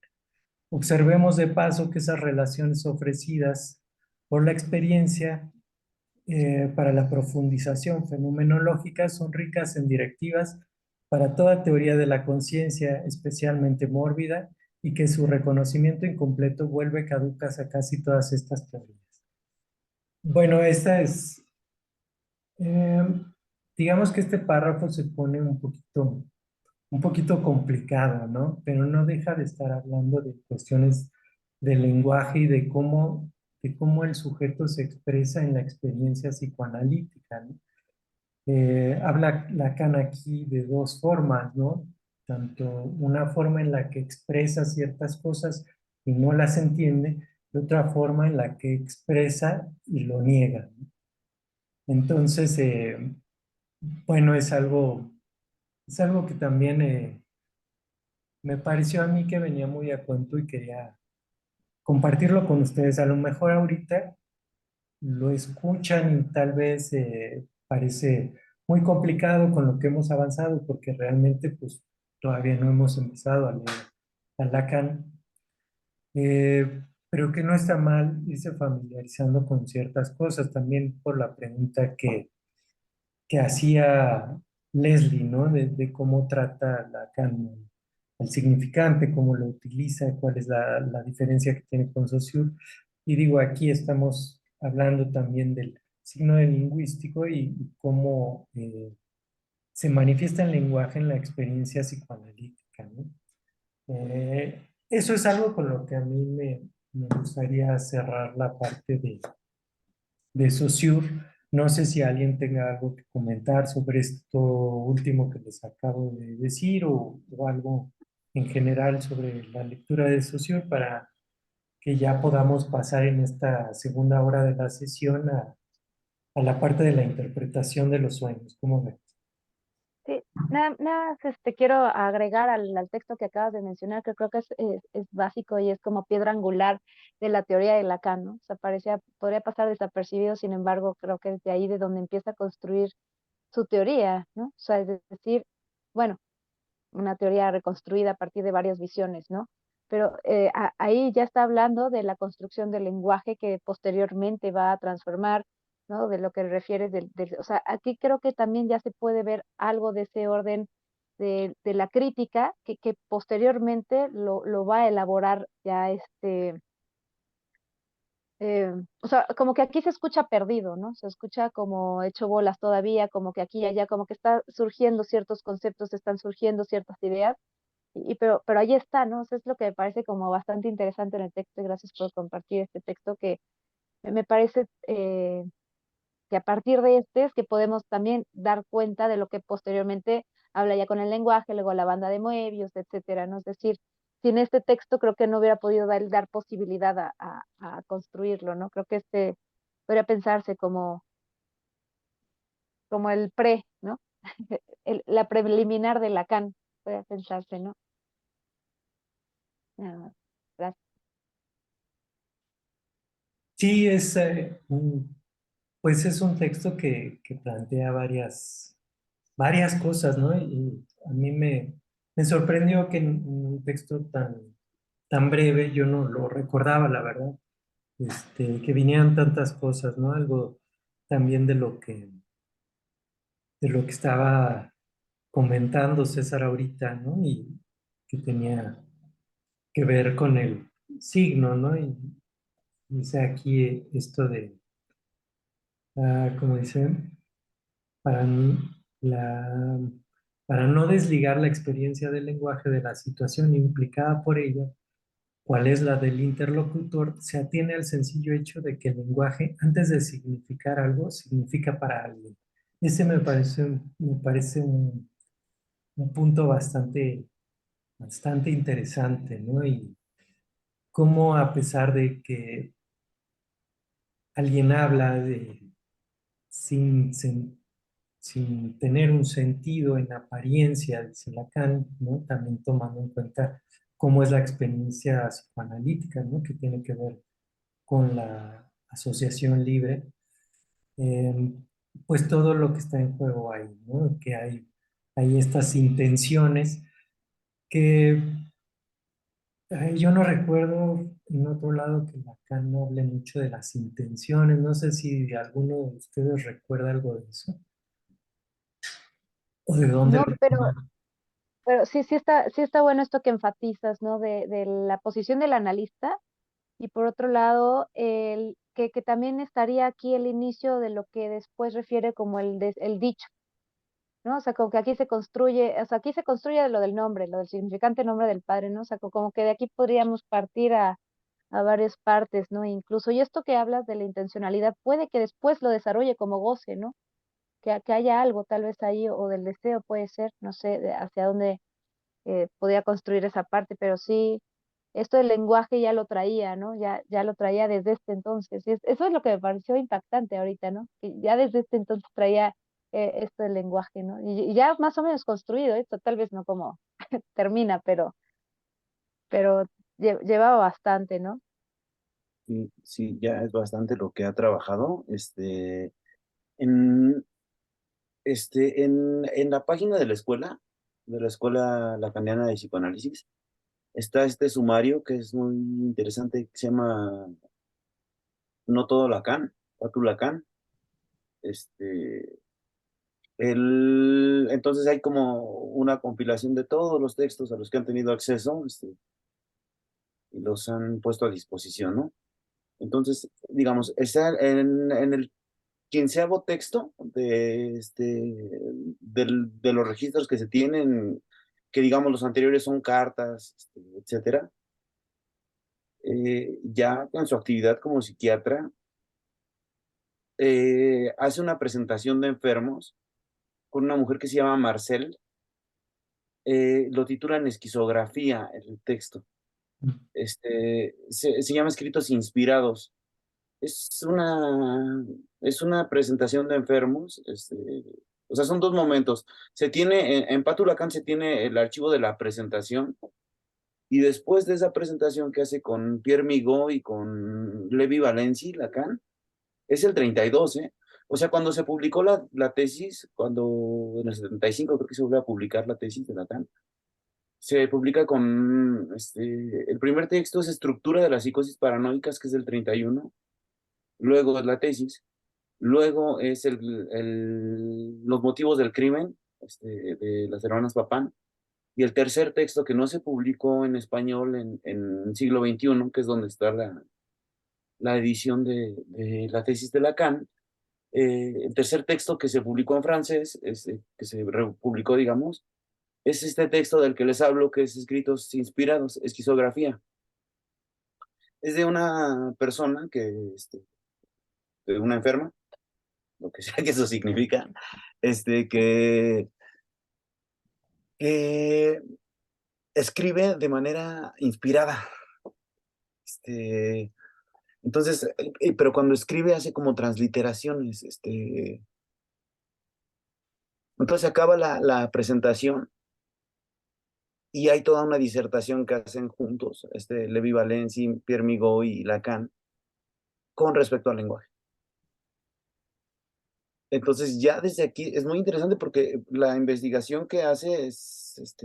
Speaker 1: Observemos de paso que esas relaciones ofrecidas por la experiencia para la profundización fenomenológica son ricas en directivas para toda teoría de la conciencia, especialmente mórbida, y que su reconocimiento incompleto vuelve caducas a casi todas estas teorías. Bueno, esta es, eh, digamos que este párrafo se pone un poquito complicado, ¿no? Pero no deja de estar hablando de cuestiones del lenguaje y de cómo el sujeto se expresa en la experiencia psicoanalítica, ¿no? Habla Lacan aquí de dos formas, ¿no? Tanto una forma en la que expresa ciertas cosas y no las entiende, y otra forma en la que expresa y lo niega, ¿no? Entonces, bueno, es algo que también me pareció a mí que venía muy a cuento y quería compartirlo con ustedes. A lo mejor ahorita lo escuchan y tal vez parece muy complicado con lo que hemos avanzado porque realmente pues todavía no hemos empezado a leer a Lacan, pero que no está mal irse familiarizando con ciertas cosas también por la pregunta que hacía Leslie, ¿no? De cómo trata Lacan el significante, cómo lo utiliza, cuál es la diferencia que tiene con Saussure. Y digo, aquí estamos hablando también del signo del lingüístico y cómo se manifiesta el lenguaje en la experiencia psicoanalítica, ¿no? Eso es algo con lo que a mí me gustaría cerrar la parte de Saussure. No sé si alguien tenga algo que comentar sobre esto último que les acabo de decir o algo en general sobre la lectura de Saussure para que ya podamos pasar en esta segunda hora de la sesión a la parte de la interpretación de los sueños. ¿Cómo ven?
Speaker 4: Sí, nada más, quiero agregar al texto que acabas de mencionar, que creo que es básico y es como piedra angular de la teoría de Lacan, ¿no? O sea, podría pasar desapercibido, sin embargo, creo que es de ahí de donde empieza a construir su teoría, ¿no? O sea, es decir, bueno, una teoría reconstruida a partir de varias visiones, ¿no? Pero ahí ya está hablando de la construcción del lenguaje que posteriormente va a transformar, ¿no? De lo que refieres o sea, aquí creo que también ya se puede ver algo de ese orden de la crítica que posteriormente lo va a elaborar ya o sea, como que aquí se escucha perdido, ¿no? Se escucha como hecho bolas todavía, como que aquí y allá, como que está surgiendo ciertos conceptos, están surgiendo ciertas ideas, pero ahí está, ¿no? Eso es lo que me parece como bastante interesante en el texto y gracias por compartir este texto que me parece que a partir de este es que podemos también dar cuenta de lo que posteriormente habla ya con el lenguaje, luego la banda de Moebius, etcétera, ¿no? Es decir, sin este texto creo que no hubiera podido dar posibilidad a construirlo, ¿no? Creo que podría pensarse como como el pre, ¿no? La preliminar de Lacan, puede pensarse, ¿no? Nada más. Gracias.
Speaker 1: Sí, pues es un texto que plantea varias cosas, ¿no? Y a mí me sorprendió que en un texto tan breve, yo no lo recordaba, la verdad, que vinieran tantas cosas, ¿no? Algo también de lo que estaba comentando César ahorita, ¿no? Y que tenía que ver con el signo, ¿no? Y dice aquí esto como dice, para, n- la, para no desligar la experiencia del lenguaje de la situación implicada por ella, cuál es la del interlocutor, se atiene al sencillo hecho de que el lenguaje, antes de significar algo, significa para alguien. Ese me parece un punto bastante interesante, ¿no? Y cómo a pesar de que alguien habla sin, sen- sin tener un sentido en apariencia, dice Lacan, ¿no? También tomando en cuenta cómo es la experiencia psicoanalítica, ¿no? Que tiene que ver con la asociación libre, eh, pues todo lo que está en juego ahí, ¿no? Que hay estas intenciones que yo no recuerdo en otro lado que Lacan no hable mucho de las intenciones. No sé si alguno de ustedes recuerda algo de eso o de dónde
Speaker 4: No,
Speaker 1: lo
Speaker 4: pero,
Speaker 1: toma.
Speaker 4: pero sí está bueno esto que enfatizas, ¿no? De la posición del analista y por otro lado, que también estaría aquí el inicio de lo que después refiere como el dicho, ¿no? O sea, como que aquí se construye, o sea, aquí se construye lo del nombre, lo del significante nombre del padre, ¿no? O sea, como que de aquí podríamos partir a varias partes, ¿no? Incluso, y esto que hablas de la intencionalidad puede que después lo desarrolle como goce, ¿no? Que haya algo tal vez ahí, o del deseo puede ser, no sé, hacia dónde podía construir esa parte, pero sí, esto del lenguaje ya lo traía, ¿no? Ya lo traía desde este entonces. Eso es lo que me pareció impactante ahorita, ¿no? Que ya desde este entonces traía esto del lenguaje, ¿no? Y ya más o menos construido, esto tal vez no como termina, pero llevaba bastante, ¿no?
Speaker 2: Sí, sí, ya es bastante lo que ha trabajado. En, en la página de la escuela lacaniana de psicoanálisis, está este sumario que es muy interesante, que se llama No todo Lacan, Patu Lacan. Este, entonces hay como una compilación de todos los textos a los que han tenido acceso, y los han puesto a disposición, ¿no? Entonces, digamos, está en el quinceavo texto de los registros que se tienen, que digamos los anteriores son cartas, etcétera. Ya en su actividad como psiquiatra, hace una presentación de enfermos con una mujer que se llama Marcel. Lo titulan Esquizografía el texto. Se llama Escritos Inspirados. Es es una presentación de enfermos. O sea, son dos momentos. Se tiene, en Patu Lacan se tiene el archivo de la presentación, y después de esa presentación que hace con Pierre Migaud y con Levi Valenci, Lacan, es el 32, ¿eh? O sea, cuando se publicó la tesis, cuando en el 75 creo que se volvió a publicar la tesis de Lacan, se publica con, el primer texto es Estructura de las psicosis paranoicas, que es del 31, luego es la tesis, luego es los motivos del crimen, de las hermanas Papán, y el tercer texto que no se publicó en español en siglo XXI, que es donde está la edición de la tesis de Lacan. El tercer texto que se publicó en francés, que se republicó, digamos, es este texto del que les hablo, que es Escritos Inspirados, Esquizografía. Es de una persona de una enferma, lo que sea que eso significa, este, que, que escribe de manera inspirada. Este, entonces, pero cuando escribe hace como transliteraciones, Entonces acaba la presentación y hay toda una disertación que hacen juntos, Levi-Valency, Pierre Migaud y Lacan, con respecto al lenguaje. Entonces ya desde aquí es muy interesante porque la investigación que hace es,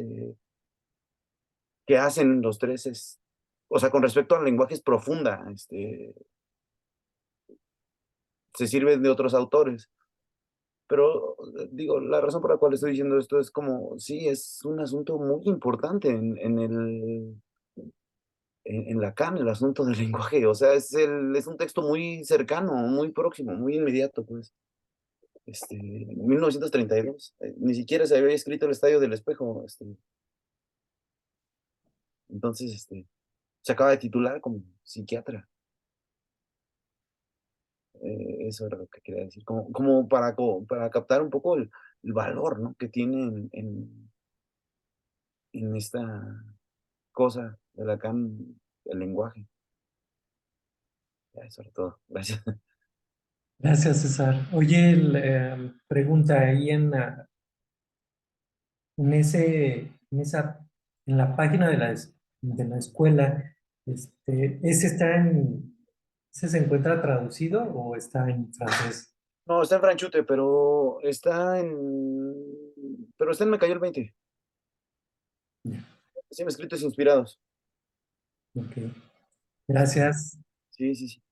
Speaker 2: que hacen los tres es, o sea, con respecto al lenguaje es profunda, se sirven de otros autores. Pero digo, la razón por la cual estoy diciendo esto es como, sí, es un asunto muy importante en Lacan, el asunto del lenguaje. O sea, es un texto muy cercano, muy próximo, muy inmediato, pues. 1932, ni siquiera se había escrito El Estadio del Espejo. Entonces, se acaba de titular como psiquiatra. Eso era lo que quería decir, como para captar un poco el valor, ¿no? que tiene en esta cosa de Lacan, el lenguaje. Ya, sobre todo. Gracias.
Speaker 1: Gracias, César. Oye, pregunta ahí en la página de la escuela, ¿ese se encuentra traducido o está en francés?
Speaker 2: No, está en Franchute, pero está en Me Cayó el 20.
Speaker 1: Ya,
Speaker 2: Sí, escritos inspirados.
Speaker 1: ok. Gracias.
Speaker 2: Sí, sí, sí.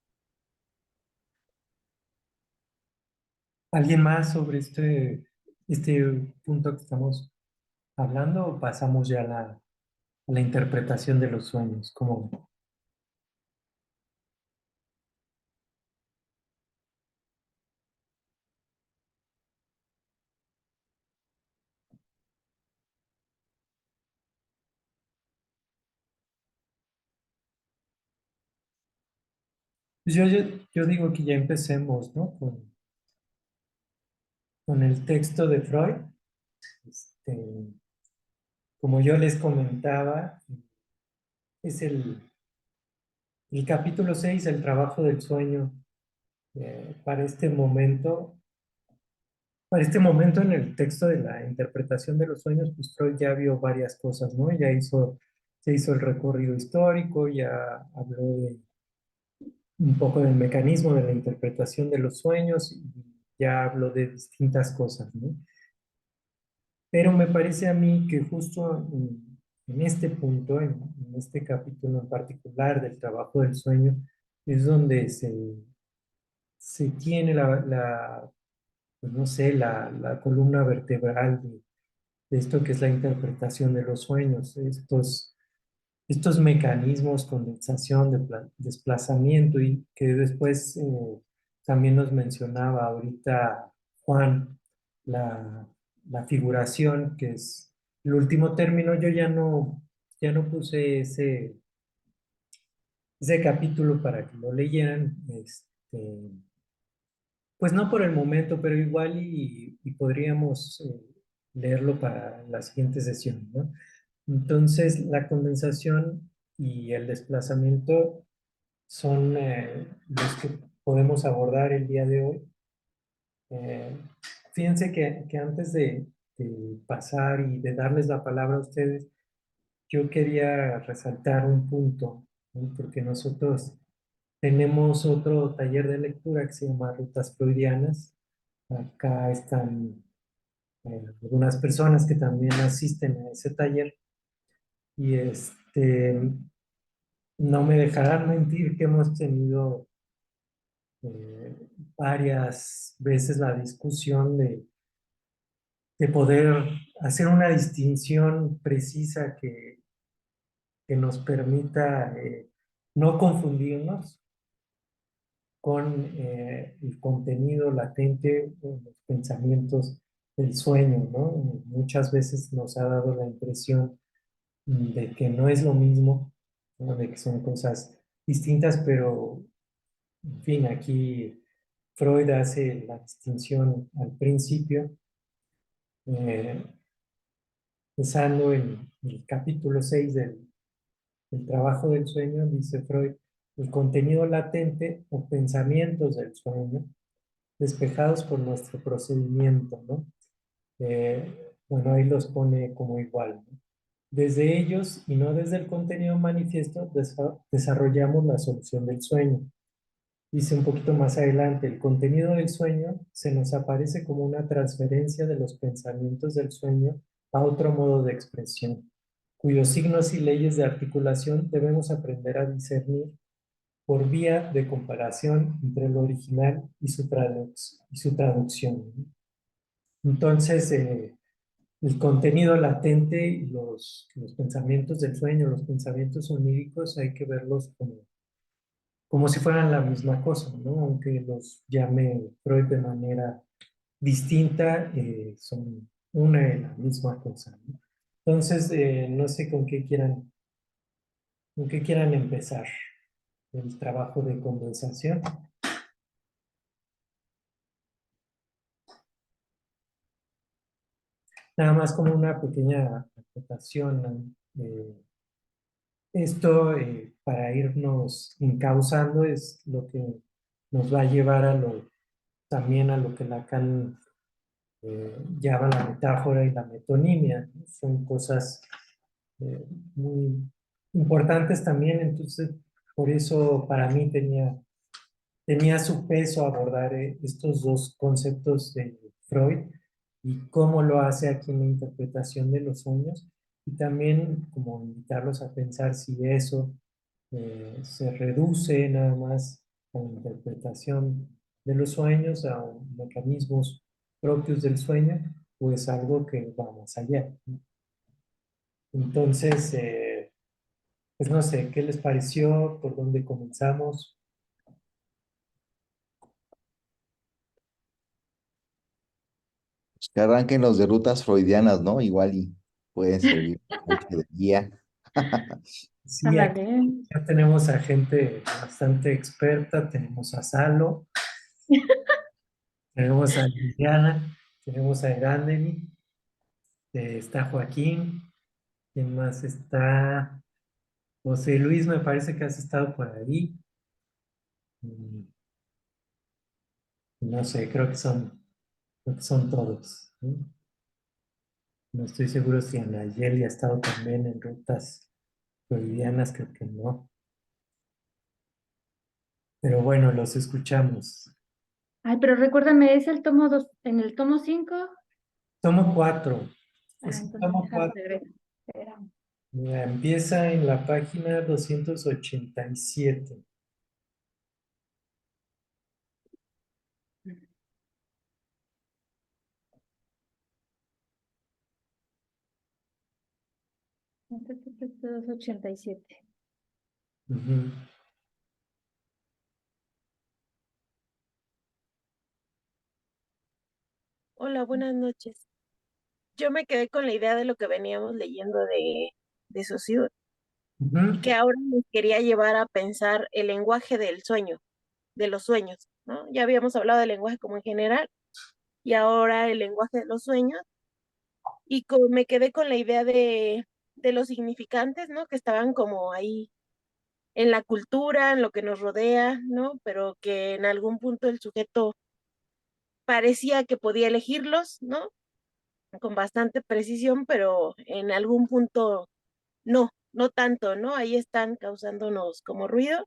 Speaker 1: ¿Alguien más sobre este punto que estamos hablando o pasamos ya a la interpretación de los sueños? Como, pues yo digo que ya empecemos, ¿no? Con el texto de Freud. Este, como yo les comentaba, es el capítulo 6, el trabajo del sueño. Para este momento en el texto de la interpretación de los sueños, pues Freud ya vio varias cosas, ¿no? Se hizo el recorrido histórico, ya habló un poco del mecanismo de la interpretación de los sueños y ya habló de distintas cosas, ¿no? Pero me parece a mí que justo en este punto, en este capítulo en particular del trabajo del sueño, es donde se tiene pues no sé, la columna vertebral de esto que es la interpretación de los sueños, estos mecanismos, condensación, desplazamiento y que después también nos mencionaba ahorita Juan, la, la figuración, que es el último término. Yo ya no puse ese capítulo para que lo leyeran, pues no por el momento, pero igual y podríamos leerlo para la siguiente sesión, ¿no? Entonces, la condensación y el desplazamiento son los que podemos abordar el día de hoy. Eh, Fíjense que antes de pasar y de darles la palabra a ustedes, yo quería resaltar un punto, ¿no? Porque nosotros tenemos otro taller de lectura que se llama Rutas Freudianas. Acá están algunas personas que también asisten a ese taller y no me dejarán mentir que hemos tenido varias veces la discusión de poder hacer una distinción precisa que nos permita no confundirnos con el contenido latente o los pensamientos del sueño, ¿no? Muchas veces nos ha dado la impresión de que no es lo mismo, ¿no? De que son cosas distintas, pero en fin, aquí Freud hace la distinción al principio, eh, pensando en el capítulo 6 del trabajo del sueño, dice Freud, el contenido latente o pensamientos del sueño despejados por nuestro procedimiento, ¿no? Bueno, ahí los pone como igual, ¿no? Desde ellos y no desde el contenido manifiesto desarrollamos la solución del sueño. Dice un poquito más adelante, el contenido del sueño se nos aparece como una transferencia de los pensamientos del sueño a otro modo de expresión, cuyos signos y leyes de articulación debemos aprender a discernir por vía de comparación entre lo original y su traducción, ¿no? Entonces, el contenido latente y los pensamientos del sueño, los pensamientos oníricos, hay que verlos como si fueran la misma cosa, ¿no? Aunque los llame Freud de manera distinta, son una y la misma cosa, ¿no? Entonces, no sé con qué quieran empezar el trabajo de condensación. Nada más como una pequeña acotación, ¿no? Esto, para irnos encauzando, es lo que nos va a llevar también a lo que Lacan llama la metáfora y la metonimia, ¿no? Son cosas eh, muy importantes también, entonces por eso para mí tenía su peso abordar estos dos conceptos de Freud y cómo lo hace aquí en la interpretación de los sueños, y también como invitarlos a pensar si eso se reduce nada más a la interpretación de los sueños, a mecanismos propios del sueño, o es algo que va más allá, ¿no? Entonces, pues no sé, ¿qué les pareció? ¿Por dónde comenzamos?
Speaker 3: Pues que arranquen los de rutas freudianas, ¿no? Igual y pueden servir mucho de guía.
Speaker 1: Sí, aquí
Speaker 4: Ándale.
Speaker 1: ya tenemos a gente bastante experta, tenemos a Salo, tenemos a Liliana, tenemos a Erandeni, está Joaquín, ¿quién más está? José Luis, me parece que has estado por ahí. Mm, No sé, creo que son todos, ¿no? No estoy seguro si Anayeli ha estado también en rutas bolivianas, creo que no. Pero bueno, los escuchamos.
Speaker 6: Ay, pero recuérdame, ¿es el tomo 2, en el tomo 5?
Speaker 1: Tomo 4.
Speaker 6: Ah,
Speaker 1: Es el
Speaker 6: entonces
Speaker 1: tomo
Speaker 6: déjame
Speaker 1: 4.
Speaker 6: regresar. Espérame.
Speaker 1: Mira, empieza en la página 287.
Speaker 6: Entonces, 287.
Speaker 1: Ujú.
Speaker 7: Hola, buenas noches. Yo me quedé con la idea de lo que veníamos leyendo de Saussure y
Speaker 1: Ujú.
Speaker 7: que ahora nos quería llevar a pensar el lenguaje del sueño, de los sueños, ¿no? Ya habíamos hablado del lenguaje como en general y ahora el lenguaje de los sueños y me quedé con la idea de los significantes, ¿no? Que estaban como ahí en la cultura, en lo que nos rodea, ¿no? Pero que en algún punto el sujeto parecía que podía elegirlos, ¿no? Con bastante precisión, pero en algún punto no tanto, ¿no? Ahí están causándonos como ruido.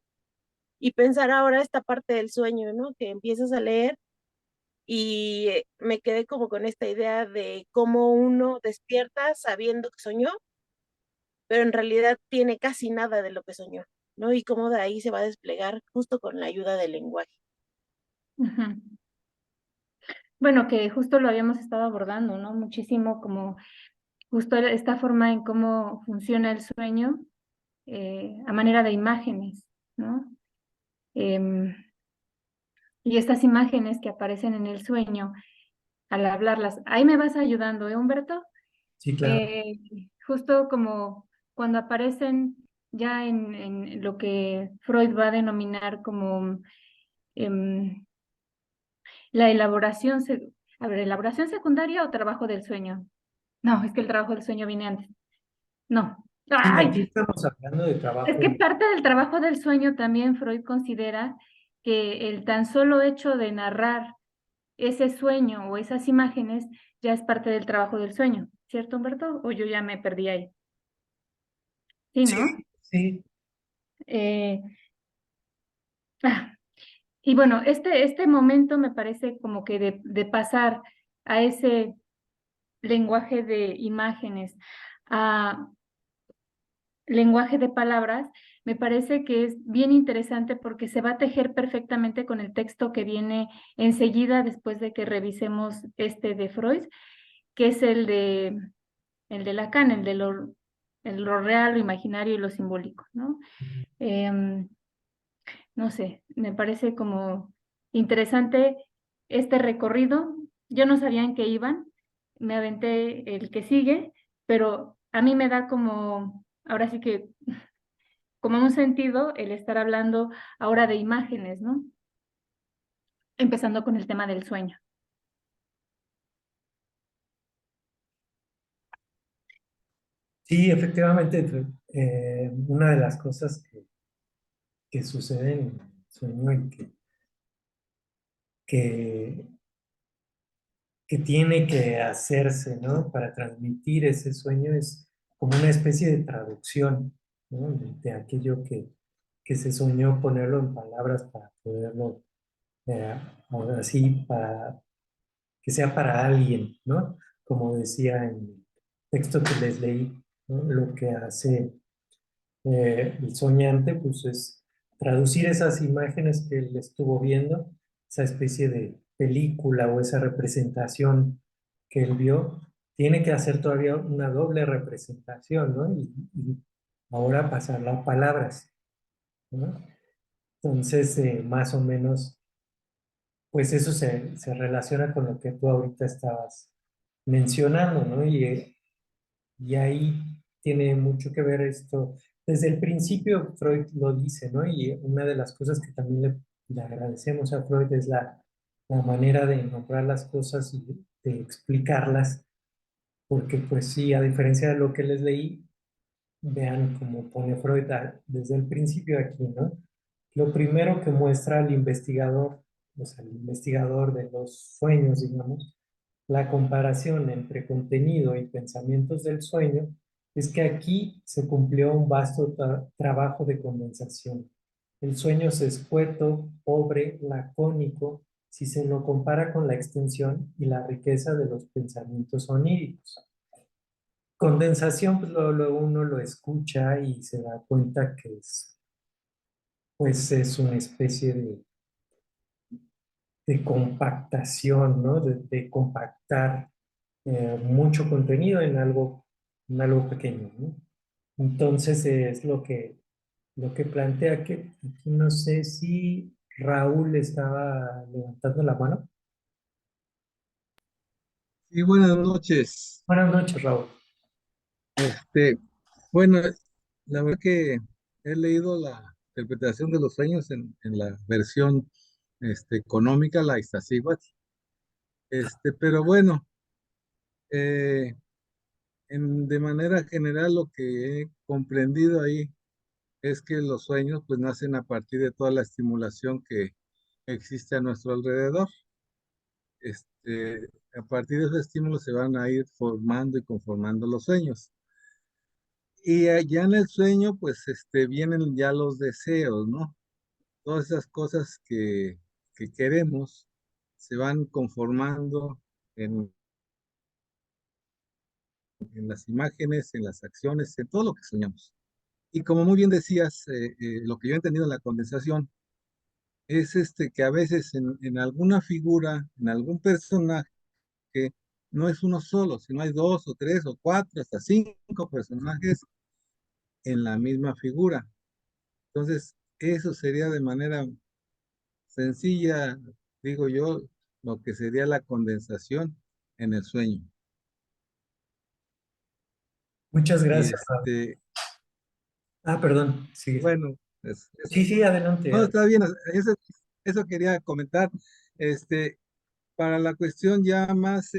Speaker 7: Y pensar ahora esta parte del sueño, ¿no? Que empiezas a leer y me quedé como con esta idea de cómo uno despierta sabiendo que soñó, pero en realidad tiene casi nada de lo que soñó, ¿no? Y cómo de ahí se va a desplegar justo con la ayuda del lenguaje.
Speaker 6: Ujú. Bueno, que justo lo habíamos estado abordando, ¿no? Muchísimo como justo esta forma en cómo funciona el sueño a manera de imágenes, ¿no? Em, y estas imágenes que aparecen en el sueño, al hablarlas, ahí me vas ayudando, ¿eh, Humberto?
Speaker 1: Sí, claro.
Speaker 6: Justo como cuando aparecen ya en lo que Freud va a denominar como em, la elaboración, a ver, elaboración secundaria o trabajo del sueño. No, es que el trabajo del sueño viene antes. No.
Speaker 1: Sí, aquí
Speaker 6: ¡Ay!
Speaker 1: estamos hablando de
Speaker 6: Es
Speaker 1: trabajo.
Speaker 6: que parte del trabajo del sueño también Freud considera que el tan solo hecho de narrar ese sueño o esas imágenes ya es parte del trabajo del sueño, ¿cierto, Humberto? ¿O yo ya me perdí ahí? Sí,
Speaker 1: Sí,
Speaker 6: ¿no?
Speaker 1: sí,
Speaker 6: Eh, ah, y bueno, este momento me parece como que de pasar a ese lenguaje de imágenes a lenguaje de palabras, me parece que es bien interesante porque se va a tejer perfectamente con el texto que viene enseguida después de que revisemos este de Freud, que es el de Lacan, el lo real, lo imaginario y lo simbólico, ¿no? No sé, me parece como interesante este recorrido. Yo no sabía en qué iban, me aventé el que sigue, pero a mí me da como, ahora sí que, como un sentido el estar hablando ahora de imágenes, ¿no? Empezando con el tema del sueño.
Speaker 1: sí, efectivamente, una de las cosas que sucede en el sueño y que, que tiene que hacerse, ¿no? Para transmitir ese sueño es como una especie de traducción, ¿no? De aquello que se soñó, ponerlo en palabras para poderlo, ahora sí, para que sea para alguien, ¿no? Como decía en el texto que les leí, ¿no? Lo que hace el soñante, pues es traducir esas imágenes que él estuvo viendo, esa especie de película o esa representación que él vio, tiene que hacer todavía una doble representación, ¿no? Y ahora pasarla a palabras, ¿no? Entonces, más o menos, pues eso se relaciona con lo que tú ahorita estabas mencionando, ¿no? Y ahí tiene mucho que ver esto. Desde el principio Freud lo dice, ¿no? Y una de las cosas que también le agradecemos a Freud es la manera de nombrar las cosas y de explicarlas, porque pues sí, a diferencia de lo que les leí, vean cómo pone Freud desde el principio aquí, ¿no? Lo primero que muestra el investigador, o sea, el investigador de los sueños, digamos, la comparación entre contenido y pensamientos del sueño es que aquí se cumplió un vasto trabajo de condensación. El sueño es escueto, pobre, lacónico, si se lo compara con la extensión y la riqueza de los pensamientos oníricos. Condensación, pues luego uno lo escucha y se da cuenta que pues es una especie de compactación, ¿no? De compactar mucho contenido en algo pequeño, ¿no? Entonces es lo que plantea que aquí no sé si Raúl estaba levantando la mano.
Speaker 8: Y buenas noches.
Speaker 1: Buenas noches, Raúl.
Speaker 8: Este, bueno, la verdad que he leído la interpretación de los sueños en la versión económica, la Iztaccíhuatl. Pero bueno, eh, de manera general lo que he comprendido ahí es que los sueños pues nacen a partir de toda la estimulación que existe a nuestro alrededor. A partir de esos estímulos se van a ir formando y conformando los sueños. Y allá en el sueño, pues, vienen ya los deseos, ¿no? Todas esas cosas que queremos se van conformando en, en las imágenes, en las acciones, en todo lo que soñamos. Y como muy bien decías, lo que yo he entendido en la condensación es que a veces en alguna figura, en algún personaje, no es uno solo, sino hay dos o tres o cuatro, hasta cinco personajes en la misma figura. Entonces, eso sería de manera sencilla, digo yo, lo que sería la condensación en el sueño.
Speaker 1: Muchas
Speaker 8: Y
Speaker 1: gracias, Raúl. Ah, perdón, sí.
Speaker 8: bueno,
Speaker 1: Sí, sí,
Speaker 8: no,
Speaker 1: adelante.
Speaker 8: está bien, eso quería comentar. Este, para la cuestión ya más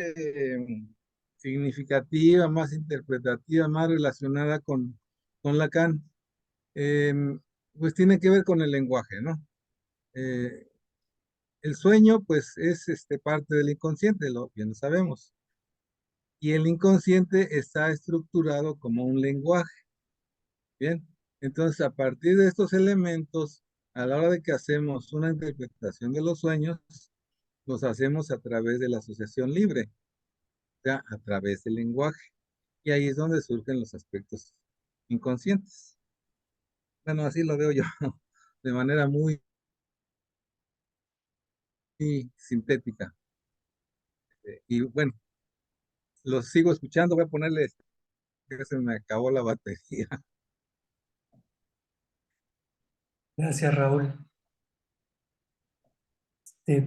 Speaker 8: significativa, más interpretativa, más relacionada con Lacan, pues tiene que ver con el lenguaje, ¿no? Eh, El sueño, pues, es parte del inconsciente, bien lo sabemos. Y el inconsciente está estructurado como un lenguaje. Bien, entonces a partir de estos elementos, a la hora de que hacemos una interpretación de los sueños, los hacemos a través de la asociación libre, o sea, a través del lenguaje. Y ahí es donde surgen los aspectos inconscientes. Bueno, así lo veo yo, de manera muy sintética. Y bueno, los sigo escuchando, voy a ponerle, que se me acabó la batería.
Speaker 1: Gracias, Raúl.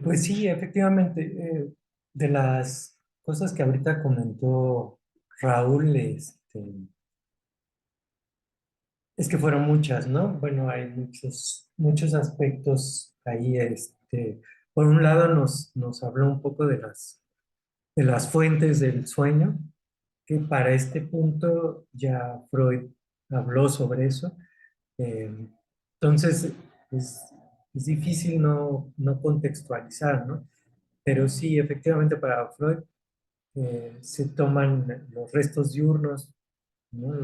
Speaker 1: Pues sí, efectivamente, de las cosas que ahorita comentó Raúl, es que fueron muchas, ¿no? Bueno, hay muchos aspectos ahí. Por un lado nos habló un poco de las fuentes del sueño, que para este punto ya Freud habló sobre eso. Eh, entonces, es, es difícil no contextualizar, ¿no? Pero sí, efectivamente para Freud se toman los restos diurnos, ¿no?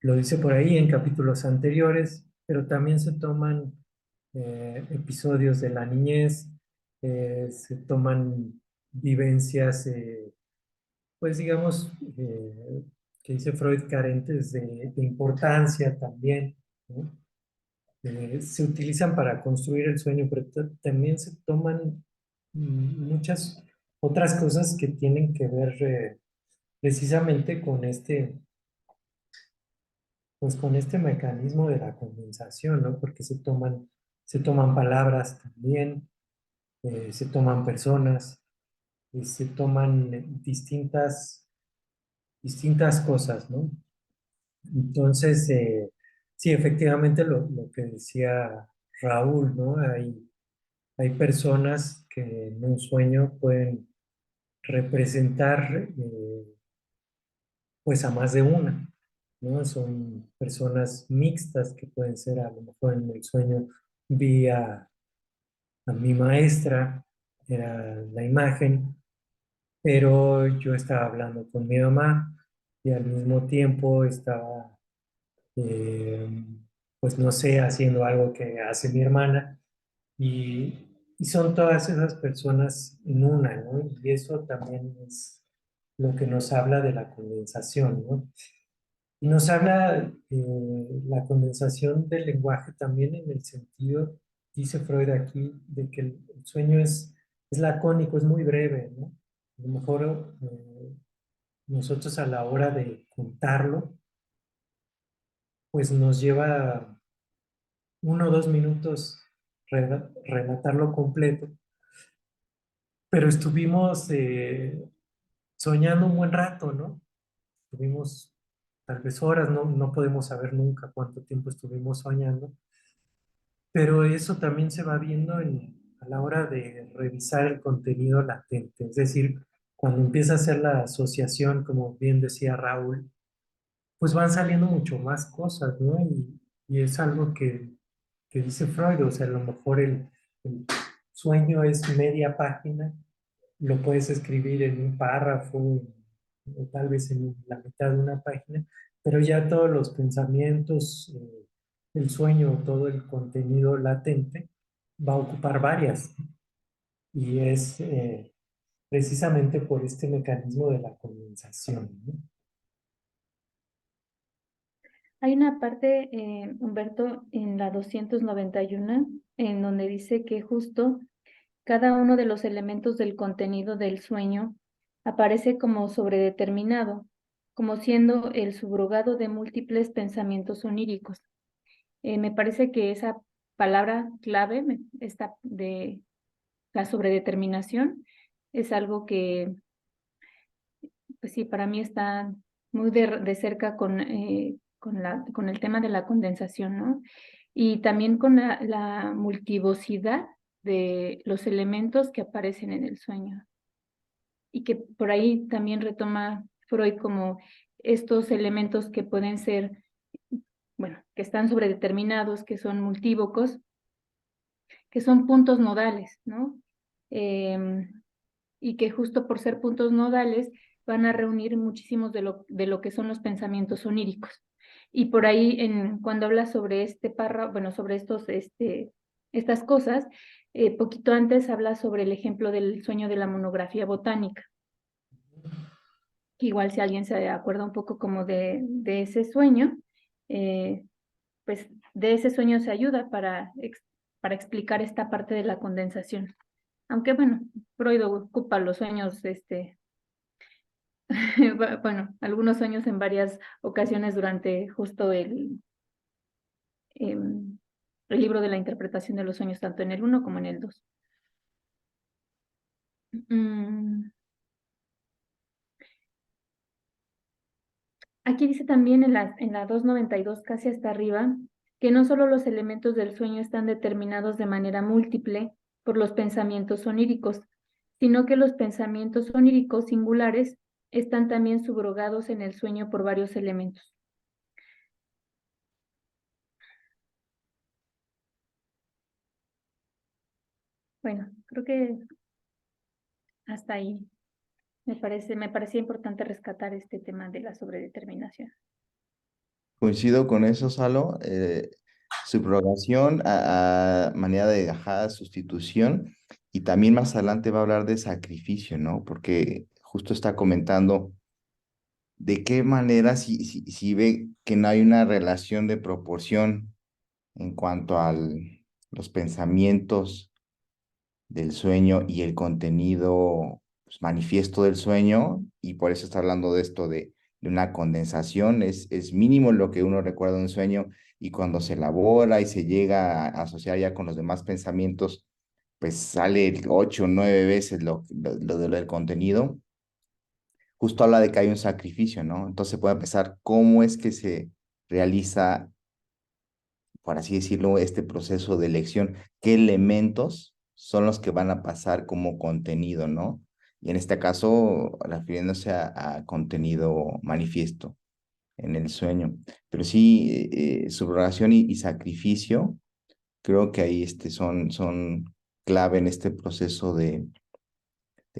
Speaker 1: Lo dice por ahí en capítulos anteriores, pero también se toman episodios de la niñez, se toman vivencias, pues digamos, que dice Freud, carentes de importancia también, ¿no? Se utilizan para construir el sueño, pero también se toman muchas otras cosas que tienen que ver precisamente con pues con este mecanismo de la condensación, ¿no? Porque se toman palabras también, se toman personas, se toman distintas cosas, ¿no? Entonces, sí, efectivamente lo que decía Raúl, ¿no? Hay personas que en un sueño pueden representar pues a más de una, ¿no? Son personas mixtas que pueden ser, a lo mejor en el sueño vi a mi maestra, era la imagen, pero yo estaba hablando con mi mamá y al mismo tiempo estaba, eh, pues no sé, haciendo algo que hace mi hermana y son todas esas personas en una, ¿no? Y eso también es lo que nos habla de la condensación, ¿no? Y nos habla la condensación del lenguaje también en el sentido, dice Freud aquí, de que el sueño es lacónico, es muy breve, ¿no? A lo mejor nosotros a la hora de contarlo, pues nos lleva 1 o 2 minutos relatarlo completo, pero estuvimos soñando un buen rato, ¿no? Estuvimos tal vez horas, no podemos saber nunca cuánto tiempo estuvimos soñando, pero eso también se va viendo a la hora de revisar el contenido latente, es decir, cuando empieza a hacer la asociación, como bien decía Raúl, pues van saliendo mucho más cosas, ¿no? Y es algo que dice Freud, o sea, a lo mejor el sueño es media página, lo puedes escribir en un párrafo, o tal vez en la mitad de una página, pero ya todos los pensamientos, el sueño, todo el contenido latente va a ocupar varias. Y es precisamente por este mecanismo de la condensación, ¿no?
Speaker 6: Hay una parte, Humberto, en la 291, en donde dice que justo cada uno de los elementos del contenido del sueño aparece como sobredeterminado, como siendo el subrogado de múltiples pensamientos oníricos. Me parece que esa palabra clave, esta de la sobredeterminación, es algo que, pues sí, para mí está muy de cerca con el tema de la condensación, ¿no? Y también con la multivocidad de los elementos que aparecen en el sueño. Y que por ahí también retoma Freud como estos elementos que pueden ser, bueno, que están sobredeterminados, que son multívocos, que son puntos nodales, ¿no? Y que justo por ser puntos nodales van a reunir muchísimos de lo que son los pensamientos oníricos. Y por ahí, cuando habla sobre este párrafo, bueno, sobre estas cosas, poquito antes habla sobre el ejemplo del sueño de la monografía botánica. Que igual si alguien se acuerda un poco como de ese sueño, pues de ese sueño se ayuda para explicar esta parte de la condensación. Aunque bueno, Freud ocupa los sueños, bueno, algunos sueños en varias ocasiones durante justo el libro de la interpretación de los sueños, tanto en el 1 como en el 2. Aquí dice también en la 292, casi hasta arriba, que no solo los elementos del sueño están determinados de manera múltiple por los pensamientos oníricos, sino que los pensamientos oníricos singulares están también subrogados en el sueño por varios elementos. Bueno, creo que hasta ahí me parecía importante rescatar este tema de la sobredeterminación.
Speaker 3: Coincido con eso, Salo. Subrogación a manera de sustitución. Y también más adelante va a hablar de sacrificio, ¿no? Porque justo está comentando de qué manera, si ve que no hay una relación de proporción en cuanto a los pensamientos del sueño y el contenido pues, manifiesto del sueño, y por eso está hablando de esto de una condensación, es mínimo lo que uno recuerda de un sueño, y cuando se elabora y se llega a asociar ya con los demás pensamientos, pues sale 8 o 9 veces lo del contenido. Justo habla de que hay un sacrificio, ¿no? Entonces puede pensar cómo es que se realiza, por así decirlo, este proceso de elección, qué elementos son los que van a pasar como contenido, ¿no? Y en este caso, refiriéndose a contenido manifiesto en el sueño. Pero sí, subrogación y sacrificio, creo que ahí son clave en este proceso de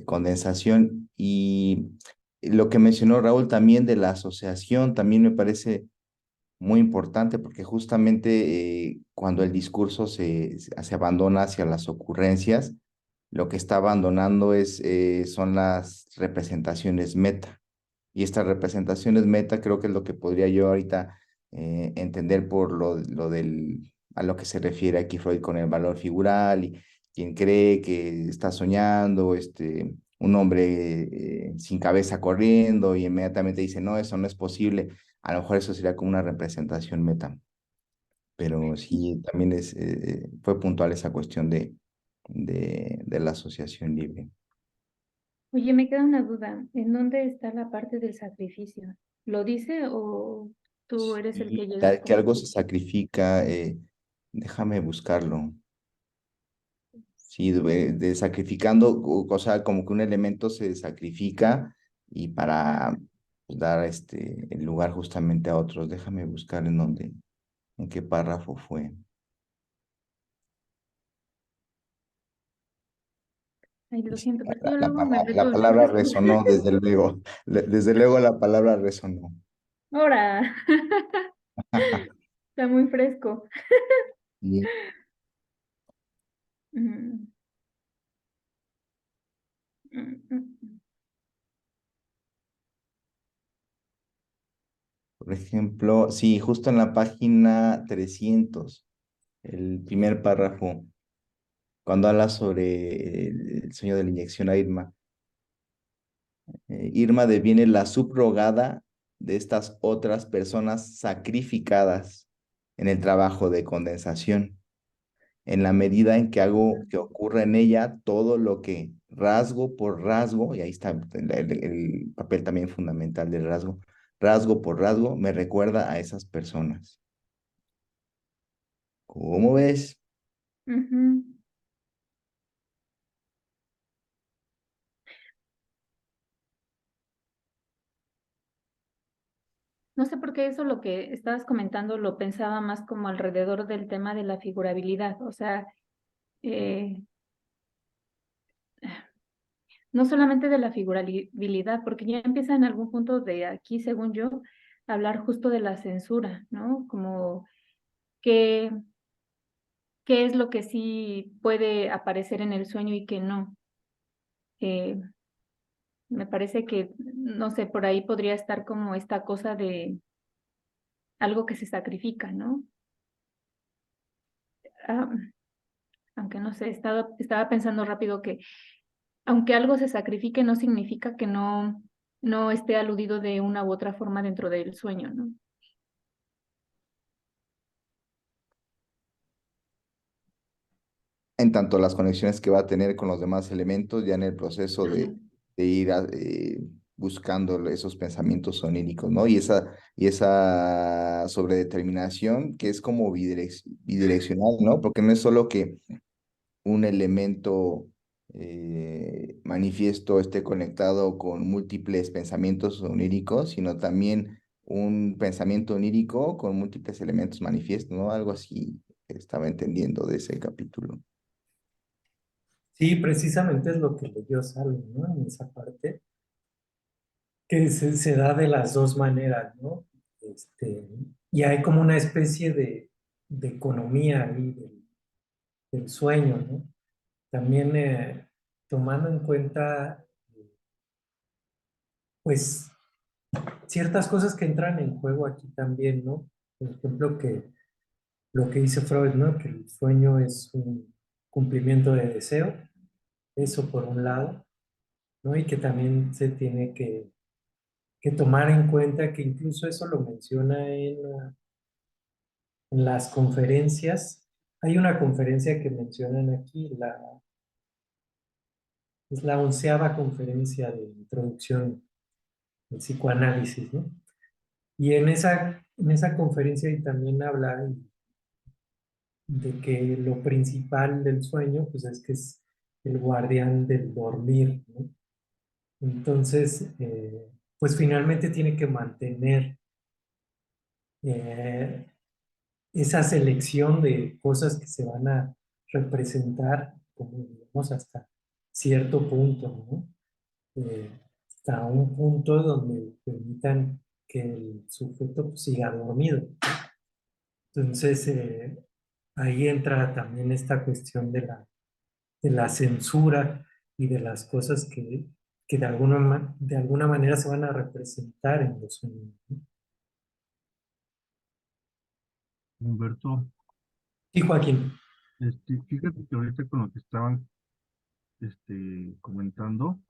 Speaker 3: condensación. Y lo que mencionó Raúl también de la asociación, también me parece muy importante, porque justamente cuando el discurso se abandona hacia las ocurrencias, lo que está abandonando son las representaciones meta. Y estas representaciones meta creo que es lo que podría yo ahorita entender por a lo que se refiere aquí Freud con el valor figural, y quien cree que está soñando, un hombre sin cabeza corriendo, y inmediatamente dice, no, eso no es posible. A lo mejor eso sería como una representación meta, pero sí, también fue puntual esa cuestión de la asociación libre.
Speaker 6: Oye, me queda una duda. ¿En dónde está la parte del sacrificio? ¿Lo dice o tú eres el que
Speaker 3: Y
Speaker 6: llega
Speaker 3: que
Speaker 6: como...
Speaker 3: algo se sacrifica, déjame buscarlo. Sí, de sacrificando, o sea, como que un elemento se sacrifica y para pues, dar el lugar justamente a otros. Déjame buscar en qué párrafo fue.
Speaker 6: Ay, lo siento, porque
Speaker 3: La,
Speaker 6: yo
Speaker 3: la,
Speaker 6: luego me
Speaker 3: pala- la
Speaker 6: meto...
Speaker 3: palabra resonó, desde luego. Desde luego la palabra resonó.
Speaker 6: Ahora, está muy fresco.
Speaker 3: Y,
Speaker 6: Mm, mm, mm.
Speaker 3: por ejemplo, sí, justo en la página 300, el primer párrafo, cuando habla sobre el sueño de la inyección a Irma. Irma deviene la subrogada de estas otras personas sacrificadas en el trabajo de condensación, en la medida en que hago que ocurra en ella todo lo que rasgo por rasgo, y ahí está el papel también fundamental del rasgo por rasgo, me recuerda a esas personas. ¿Cómo ves?
Speaker 6: Ujú. No sé por qué eso lo que estabas comentando lo pensaba más como alrededor del tema de la figurabilidad. O sea, eh, no solamente de la figurabilidad, porque ya empieza en algún punto de aquí, según yo, a hablar justo de la censura, ¿no? Como qué, qué es lo que sí puede aparecer en el sueño y qué no. Eh, Me parece que, no sé, por ahí podría estar como esta cosa de algo que se sacrifica, ¿no? Ah, aunque no sé, estaba pensando rápido que aunque algo se sacrifique, no significa que no esté aludido de una u otra forma dentro del sueño, ¿no?
Speaker 3: En tanto las conexiones que va a tener con los demás elementos ya en el proceso
Speaker 6: Ajá.
Speaker 3: de ir buscando esos pensamientos oníricos, ¿no? Y esa sobredeterminación que es como bidireccional, ¿no? Porque no es solo que un elemento manifiesto esté conectado con múltiples pensamientos oníricos, sino también un pensamiento onírico con múltiples elementos manifiestos, ¿no? Algo así estaba entendiendo de ese capítulo.
Speaker 1: Sí, precisamente es lo que leyó Salo, ¿no? En esa parte, que se da de las dos maneras, ¿no? Y hay como una especie de economía ahí del sueño, ¿no? También tomando en cuenta, pues, ciertas cosas que entran en juego aquí también, ¿no? Por ejemplo, que lo que dice Freud, ¿no? Que el sueño es un cumplimiento de deseo, eso por un lado, ¿no? Y que también se tiene que tomar en cuenta que incluso eso lo menciona en las conferencias. Hay una conferencia que mencionan aquí, es la 11ª conferencia de introducción al psicoanálisis, ¿no? Y en esa conferencia y también habla de que lo principal del sueño, pues es que es el guardián del dormir, ¿no? Entonces, pues finalmente tiene que mantener eh, esa selección de cosas que se van a representar, como digamos, hasta cierto punto, ¿no? Eh, Hasta un punto donde permitan que el sujeto pues, siga dormido. Entonces, ahí entra también esta cuestión de la censura y de las cosas que de alguna manera se van a representar en los sueños, ¿no?
Speaker 9: Humberto,
Speaker 1: Sí, Joaquín.
Speaker 9: fíjate que ahorita con lo que estaban comentando,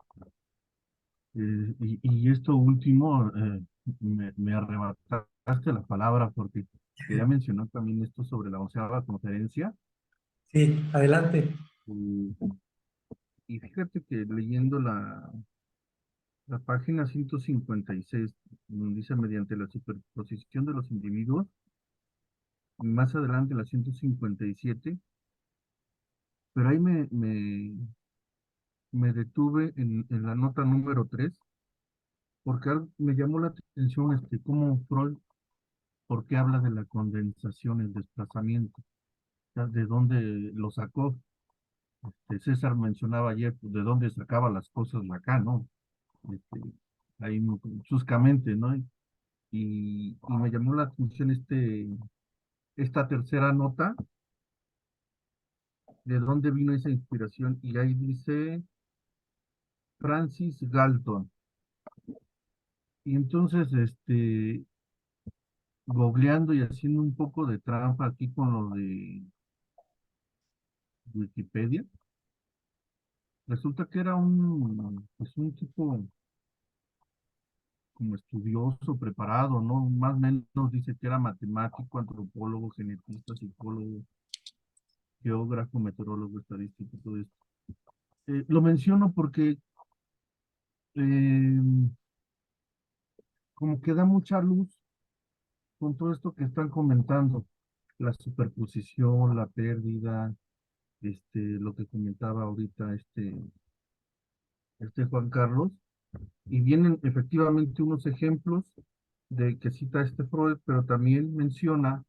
Speaker 9: y esto último, me arrebataste la palabra porque quería mencionar también esto sobre la 11ª conferencia.
Speaker 1: Sí, adelante.
Speaker 9: Y, y fíjate que leyendo la página 156, donde dice mediante la superposición de los individuos, y más adelante la 157, pero ahí me detuve en la nota número 3, porque me llamó la atención cómo Freud, por qué habla de la condensación, el desplazamiento, o sea, de dónde lo sacó. César mencionaba ayer pues, de dónde sacaba las cosas Lacan, ¿no? Este, ahí chuscamente, ¿no? Y me llamó la atención esta tercera nota, de dónde vino esa inspiración, y ahí dice Francis Galton. Y entonces, googleando y haciendo un poco de trampa aquí con lo de Wikipedia, resulta que era pues un tipo como estudioso, preparado, ¿no? Más o menos dice que era matemático, antropólogo, genetista, psicólogo, geógrafo, meteorólogo, estadístico, todo esto. Lo menciono porque eh, como que da mucha luz con todo esto que están comentando, la superposición, la pérdida, lo que comentaba ahorita Juan Carlos, y vienen efectivamente unos ejemplos de que cita Freud, pero también menciona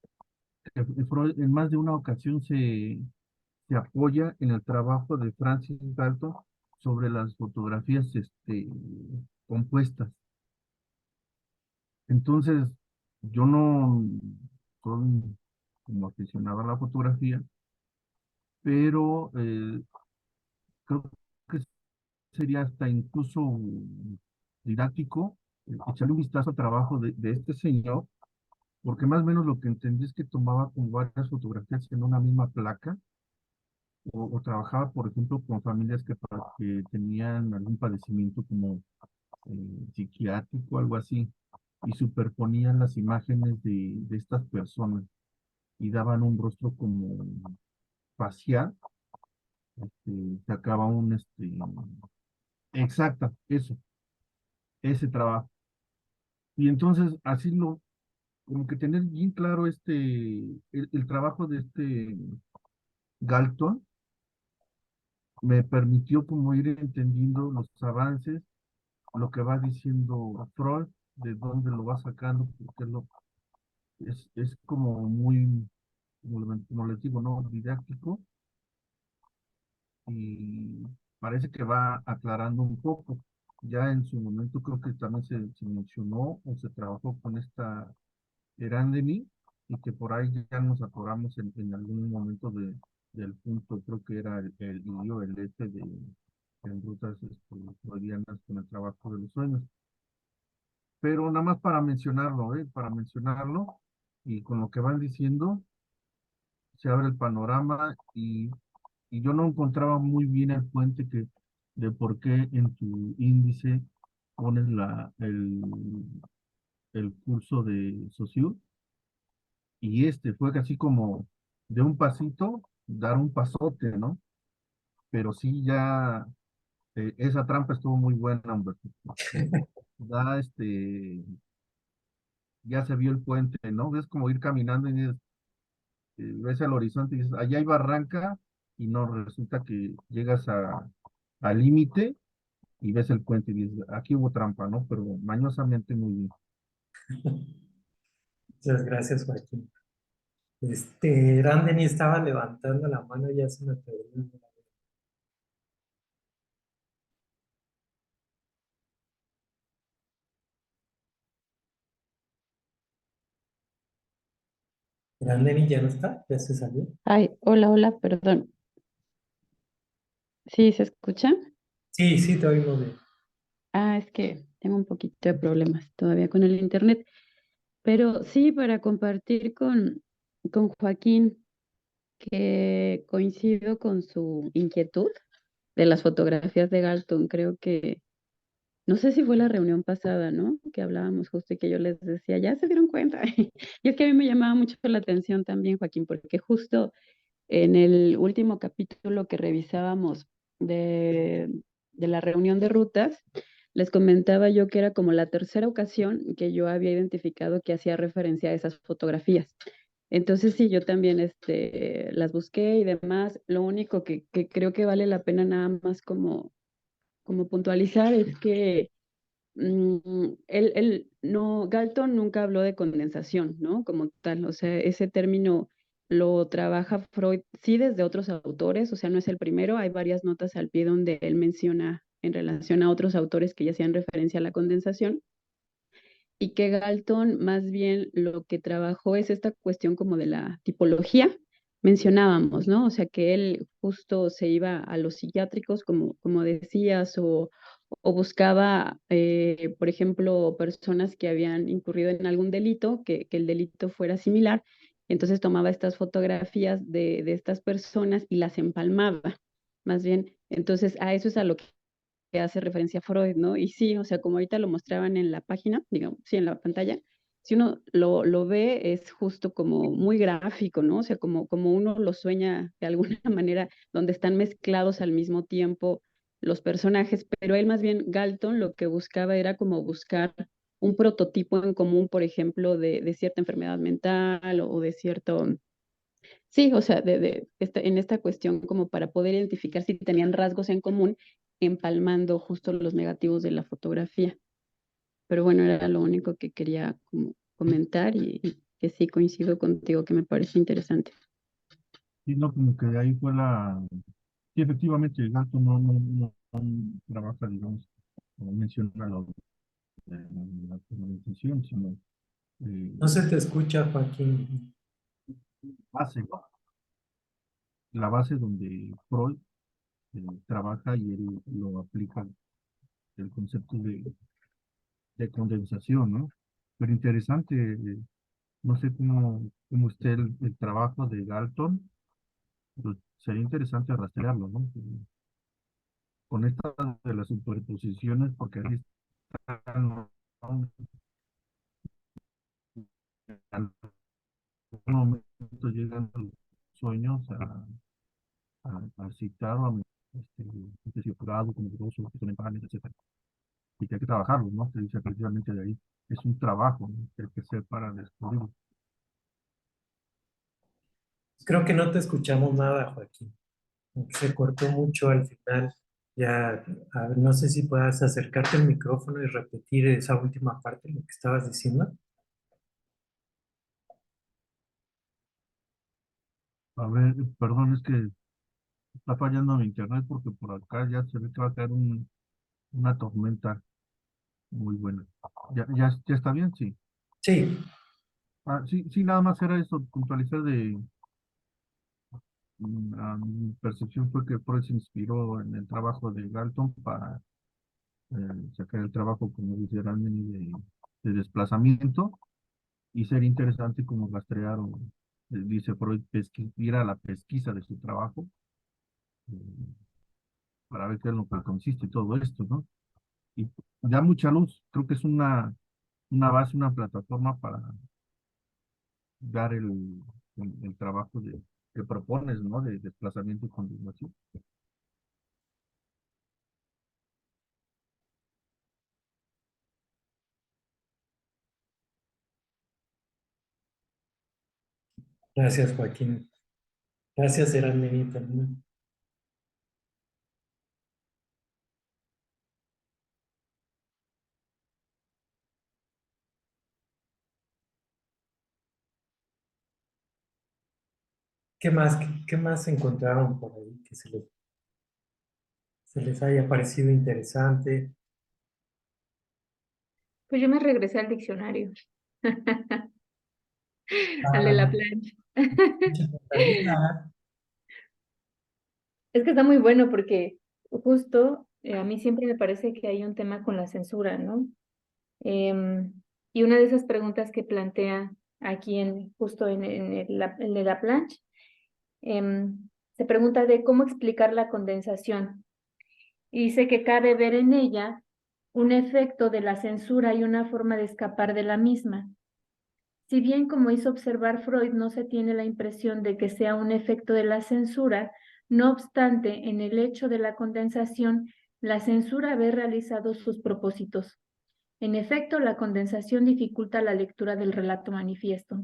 Speaker 9: que Freud en más de una ocasión se se apoya en el trabajo de Francis Galton sobre las fotografías compuestas. Entonces, yo no soy como aficionado a la fotografía, pero creo que sería hasta incluso didáctico echarle un vistazo al trabajo de este señor, porque más o menos lo que entendí es que tomaba como varias fotografías en una misma placa, o trabajaba, por ejemplo, con familias que tenían algún padecimiento como psiquiátrico, algo así, y superponían las imágenes de estas personas y daban un rostro como facial, sacaba exacta, eso, ese trabajo. Y entonces, así como que tener bien claro el trabajo de Galton me permitió como ir entendiendo los avances, lo que va diciendo Freud, de dónde lo va sacando, porque es como muy, como les digo, ¿no? Didáctico, y parece que va aclarando un poco. Ya en su momento creo que también se mencionó o se trabajó con esta Erandemi, y que por ahí ya nos atoramos en algún momento del punto, creo que era el I o el F en rutas freudianas con el trabajo de los sueños. Pero nada más para mencionarlo, para mencionarlo, y con lo que van diciendo, se abre el panorama, y yo no encontraba muy bien el puente de por qué en tu índice pones el curso de socio, y fue casi como de un pasito, dar un pasote, ¿no? Pero sí ya, esa trampa estuvo muy buena, Humberto. Da ya se vio el puente, ¿no? Es como ir caminando y ves el horizonte y dices, allá hay barranca, y no, resulta que llegas al límite y ves el puente y dices, aquí hubo trampa, ¿no? Pero mañosamente muy bien.
Speaker 1: Muchas gracias, Joaquín. Brandon estaba levantando la mano y ya se me perdió. Brandon ya no está, ya se salió.
Speaker 10: Ay, hola, hola, perdón. ¿Sí se escucha?
Speaker 1: Sí, sí, te oímos bien.
Speaker 10: Ah, es que tengo un poquito de problemas todavía con el internet, pero sí, para compartir con Joaquín, que coincido con su inquietud de las fotografías de Galton. Creo que, no sé si fue la reunión pasada, ¿no? Que hablábamos justo y que yo les decía, ya se dieron cuenta. Y es que a mí me llamaba mucho la atención también, Joaquín, porque justo en el último capítulo que revisábamos de la reunión de rutas, les comentaba yo que era como la tercera ocasión que yo había identificado que hacía referencia a esas fotografías. Entonces sí, yo también las busqué y demás. Lo único que creo que vale la pena nada más como puntualizar es que no, Galton nunca habló de condensación, ¿no? Como tal, o sea, ese término lo trabaja Freud, sí, desde otros autores, o sea, no es el primero, hay varias notas al pie donde él menciona en relación a otros autores que ya hacían referencia a la condensación, y que Galton más bien lo que trabajó es esta cuestión como de la tipología, mencionábamos, ¿no? O sea, que él justo se iba a los psiquiátricos, como decías, o buscaba, por ejemplo, personas que habían incurrido en algún delito, que el delito fuera similar. Entonces tomaba estas fotografías de estas personas y las empalmaba, más bien. Entonces, a eso es a lo que hace referencia Freud, ¿no? Y sí, o sea, como ahorita lo mostraban en la página, digamos, sí, en la pantalla, si uno lo ve, es justo como muy gráfico, ¿no? O sea, como uno lo sueña de alguna manera, donde están mezclados al mismo tiempo los personajes, pero él más bien, Galton, lo que buscaba era como buscar un prototipo en común, por ejemplo, de cierta enfermedad mental o de cierto. Sí, o sea, en esta cuestión como para poder identificar si tenían rasgos en común, empalmando justo los negativos de la fotografía. Pero bueno, era lo único que quería como comentar, y que sí coincido contigo, que me parece interesante.
Speaker 9: Sí, no, como que ahí fue la... Sí, efectivamente, el gato no trabaja, digamos, como menciona lo de la colonización, sino
Speaker 1: No
Speaker 9: eh,
Speaker 1: se te escucha, Joaquín.
Speaker 9: base, ¿no? La base donde Freud trabaja y él lo aplica el concepto de condensación, ¿no? Pero interesante, no sé cómo esté el trabajo de Galton, pero sería interesante rastrearlo, ¿no? Con esta de las superposiciones, porque ahí están, ¿no? En algún momento llegan los sueños a citar o a desequilibrado, como grosso, que son empanes, etcétera. Y que hay que trabajarlo, ¿no? Se dice precisamente de ahí. Es un trabajo, ¿no? Que hay que hacer para descubrirlo.
Speaker 1: Creo que no te escuchamos nada, Joaquín. Se cortó mucho al final. Ya, a ver, no sé si puedas acercarte al micrófono y repetir esa última parte, lo que estabas diciendo.
Speaker 9: A ver, perdón, es que está fallando mi internet porque por acá ya se ve que va a caer una tormenta muy buena. ¿Ya está bien? Sí.
Speaker 1: Sí,
Speaker 9: Sí, sí, nada más era eso, puntualizar mi percepción fue que Freud se inspiró en el trabajo de Galton para sacar el trabajo, como dice Rami, de desplazamiento y ser interesante como rastrear, o, dice Freud, ir a la pesquisa de su trabajo eh, para ver qué es lo que consiste todo esto, ¿no? Y da mucha luz, creo que es una base, una plataforma para dar el trabajo que propones, ¿no? De desplazamiento y continuación.
Speaker 1: gracias, Joaquín. Gracias, Eranmeni, también. ¿Qué más encontraron por ahí que se les haya parecido interesante?
Speaker 6: Pues yo me regresé al diccionario, al de la
Speaker 1: Ah,
Speaker 6: plancha.
Speaker 1: mucha mentalidad.
Speaker 6: Es que está muy bueno porque justo a mí siempre me parece que hay un tema con la censura, ¿no? Em, y una de esas preguntas que plantea aquí justo en el Laplanche, se pregunta de cómo explicar la condensación. Y dice que cabe ver en ella un efecto de la censura y una forma de escapar de la misma. Si bien, como hizo observar Freud, no se tiene la impresión de que sea un efecto de la censura, no obstante, en el hecho de la condensación, la censura ve realizados sus propósitos. En efecto, la condensación dificulta la lectura del relato manifiesto.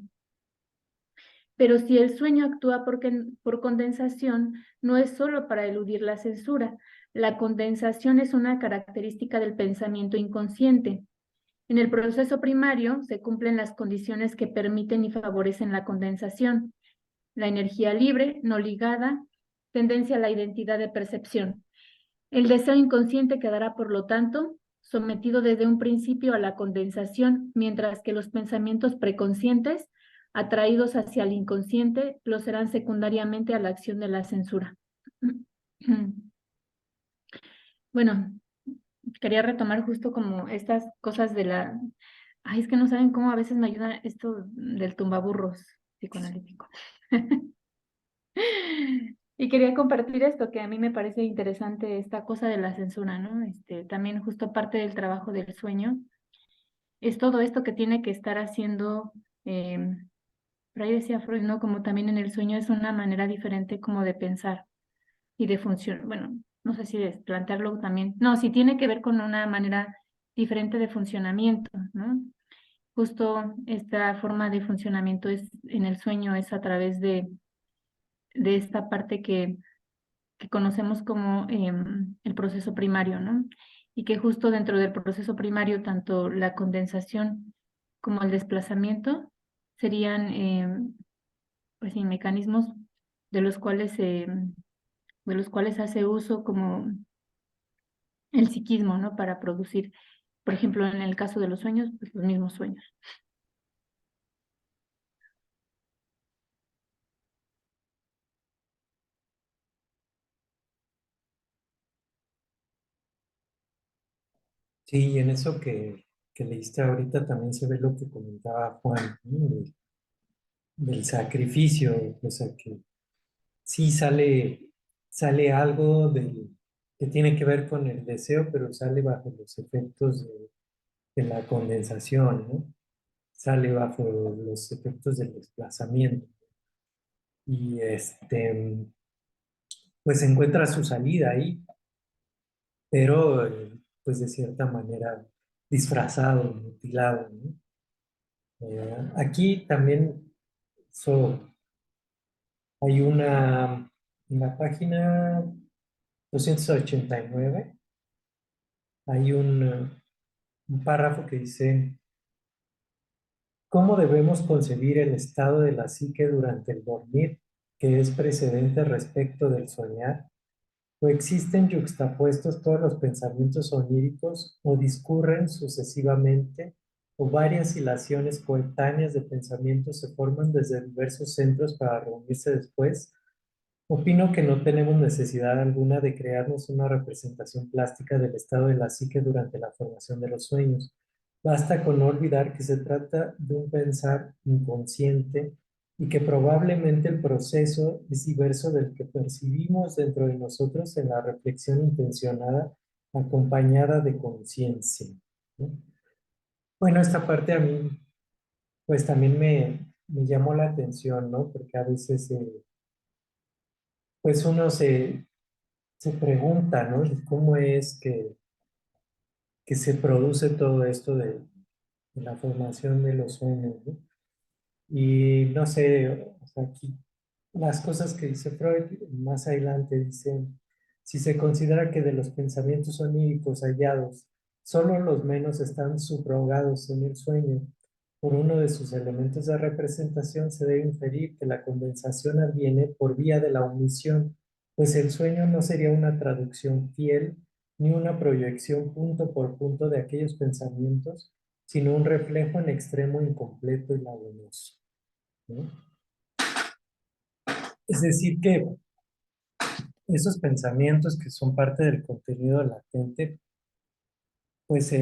Speaker 6: Pero si el sueño actúa por condensación, no es solo para eludir la censura. La condensación es una característica del pensamiento inconsciente. En el proceso primario se cumplen las condiciones que permiten y favorecen la condensación. La energía libre, no ligada, tendencia a la identidad de percepción. El deseo inconsciente quedará, por lo tanto, sometido desde un principio a la condensación, mientras que los pensamientos preconscientes, atraídos hacia el inconsciente, lo serán secundariamente a la acción de la censura. Bueno, quería retomar justo como estas cosas de la... Ay, es que no saben cómo a veces me ayuda esto del tumbaburros psicoanalítico. Y quería compartir esto, que a mí me parece interesante esta cosa de la censura, ¿no? También justo parte del trabajo del sueño es todo esto que tiene que estar haciendo, por ahí decía Freud, ¿no? Como también en el sueño es una manera diferente como de pensar y de funcionar, bueno, no sé si de plantearlo también, no, sí tiene que ver con una manera diferente de funcionamiento, ¿no? Justo esta forma de funcionamiento es en el sueño es a través de esta parte que conocemos como el proceso primario, ¿no? Y que justo dentro del proceso primario, tanto la condensación como el desplazamiento serían, pues sí, mecanismos de los cuales hace uso como el psiquismo, ¿no? Para producir, por ejemplo, en el caso de los sueños, pues los mismos sueños.
Speaker 1: Sí, y en eso que leíste ahorita también se ve lo que comentaba Juan, ¿no? Del sacrificio, o sea que sí sale algo que tiene que ver con el deseo, pero sale bajo los efectos de la condensación, ¿no? Sale bajo los efectos del desplazamiento. Y pues encuentra su salida ahí, pero pues de cierta manera disfrazado, mutilado, ¿no? Aquí también hay en la página 289 hay un párrafo que dice, ¿cómo debemos concebir el estado de la psique durante el dormir, que es precedente respecto del soñar? ¿O existen yuxtapuestos todos los pensamientos oníricos o discurren sucesivamente o varias hilaciones coetáneas de pensamientos se forman desde diversos centros para reunirse después? Opino que no tenemos necesidad alguna de crearnos una representación plástica del estado de la psique durante la formación de los sueños. Basta con no olvidar que se trata de un pensar inconsciente y que probablemente el proceso es diverso del que percibimos dentro de nosotros en la reflexión intencionada acompañada de conciencia, ¿no? Bueno, esta parte a mí pues también me llamó la atención, ¿no? Porque a veces pues uno se pregunta, ¿no? ¿Y cómo es que se produce todo esto de la formación de los sueños, ¿no? Y no sé, o sea, aquí las cosas que dice Freud, más adelante dice, si se considera que de los pensamientos oníricos hallados, solo los menos están subrogados en el sueño, por uno de sus elementos de representación se debe inferir que la condensación adviene por vía de la omisión, pues el sueño no sería una traducción fiel ni una proyección punto por punto de aquellos pensamientos, sino un reflejo en extremo incompleto y laborioso, ¿no? Es decir, que esos pensamientos que son parte del contenido latente, pues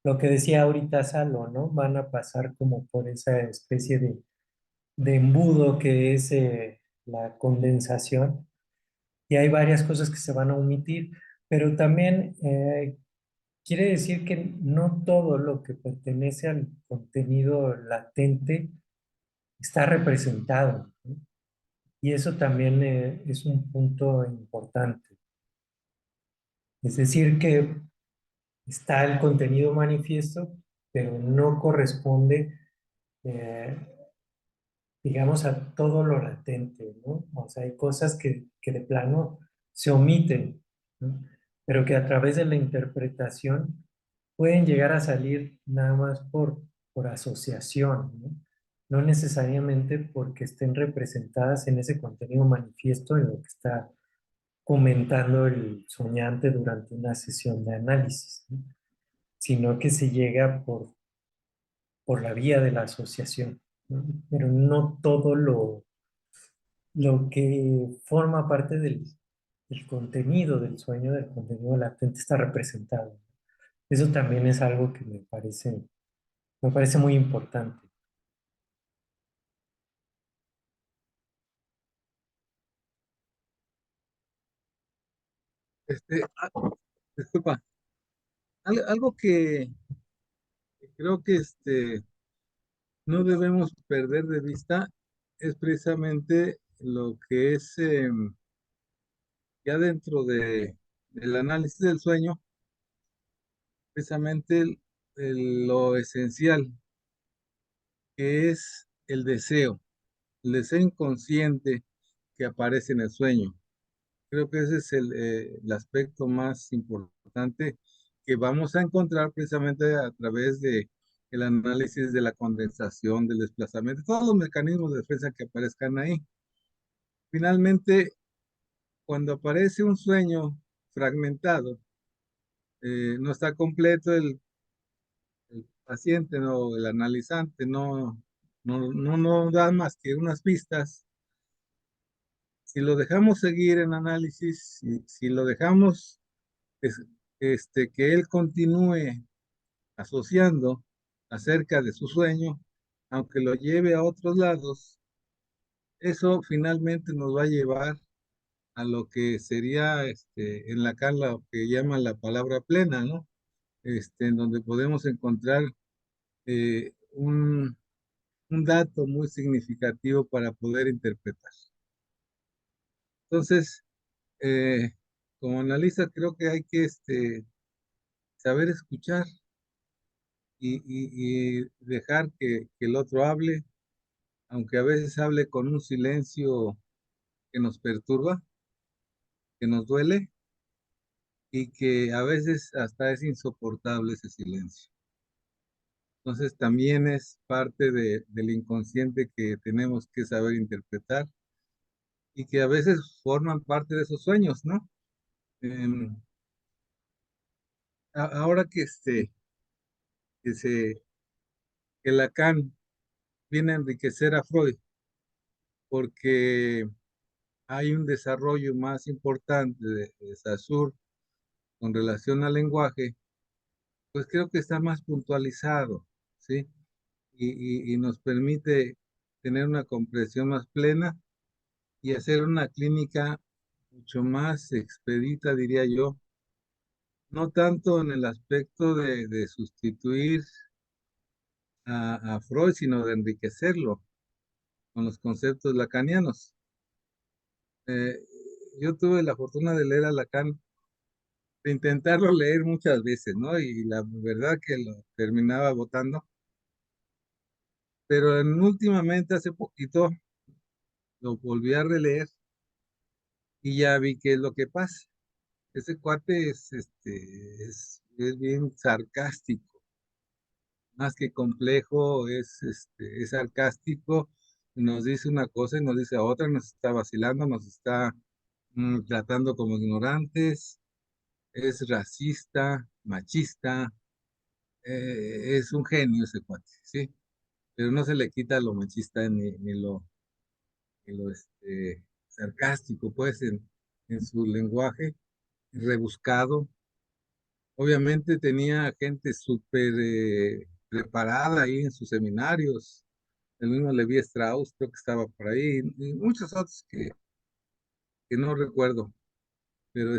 Speaker 1: lo que decía ahorita Salo, ¿no? Van a pasar como por esa especie de embudo que es la condensación y hay varias cosas que se van a omitir, pero también quiere decir que no todo lo que pertenece al contenido latente está representado, ¿no? Y eso también es un punto importante. Es decir, que está el contenido manifiesto, pero no corresponde, eh, digamos, a todo lo latente, ¿no? O sea, hay cosas que de plano se omiten, ¿no? Pero que a través de la interpretación pueden llegar a salir nada más por asociación, ¿no? No necesariamente porque estén representadas en ese contenido manifiesto en lo que está comentando el soñante durante una sesión de análisis, ¿no? Sino que se llega por la vía de la asociación, ¿no? Pero no todo lo que forma parte del contenido del sueño, del contenido latente, está representado. Eso también es algo que me parece muy importante.
Speaker 8: Disculpa, algo que creo que no debemos perder de vista es precisamente lo que es ya dentro del análisis del sueño, precisamente lo esencial, que es el deseo inconsciente que aparece en el sueño. Creo que ese es el aspecto más importante que vamos a encontrar precisamente a través de el análisis de la condensación, del desplazamiento, todos los mecanismos de defensa que aparezcan ahí. Finalmente, cuando aparece un sueño fragmentado, no está completo el paciente, no, el analizante, no da más que unas pistas. Si lo dejamos seguir en análisis, si lo dejamos es- que él continúe asociando acerca de su sueño, aunque lo lleve a otros lados, eso finalmente nos va a llevar a lo que sería en Lacan lo que llaman la palabra plena, ¿no? En donde podemos encontrar un dato muy significativo para poder interpretar. Entonces, eh, como analista, creo que hay que saber escuchar y dejar que el otro hable, aunque a veces hable con un silencio que nos perturba, que nos duele y que a veces hasta es insoportable ese silencio. Entonces también es parte del inconsciente que tenemos que saber interpretar y que a veces forman parte de esos sueños, ¿no? Em, ahora que, se, que Lacan viene a enriquecer a Freud porque hay un desarrollo más importante de Saussure con relación al lenguaje, pues creo que está más puntualizado, ¿sí? Y nos permite tener una comprensión más plena y hacer una clínica mucho más expedita, diría yo, no tanto en el aspecto de sustituir a Freud, sino de enriquecerlo con los conceptos lacanianos. Eh, yo tuve la fortuna de leer a Lacan, de intentarlo leer muchas veces, ¿no? Y la verdad que lo terminaba votando, pero últimamente, hace poquito, lo volví a releer y ya vi qué es lo que pasa. Ese cuate es bien sarcástico, más que complejo, es sarcástico, nos dice una cosa y nos dice otra, nos está vacilando, nos está tratando como ignorantes, es racista, machista, es un genio ese cuate, ¿sí? Pero no se le quita lo machista ni lo sarcástico, pues, en su lenguaje rebuscado. Obviamente tenía gente súper preparada ahí en sus seminarios. El mismo Levi Strauss creo que estaba por ahí y muchos otros que no recuerdo. Pero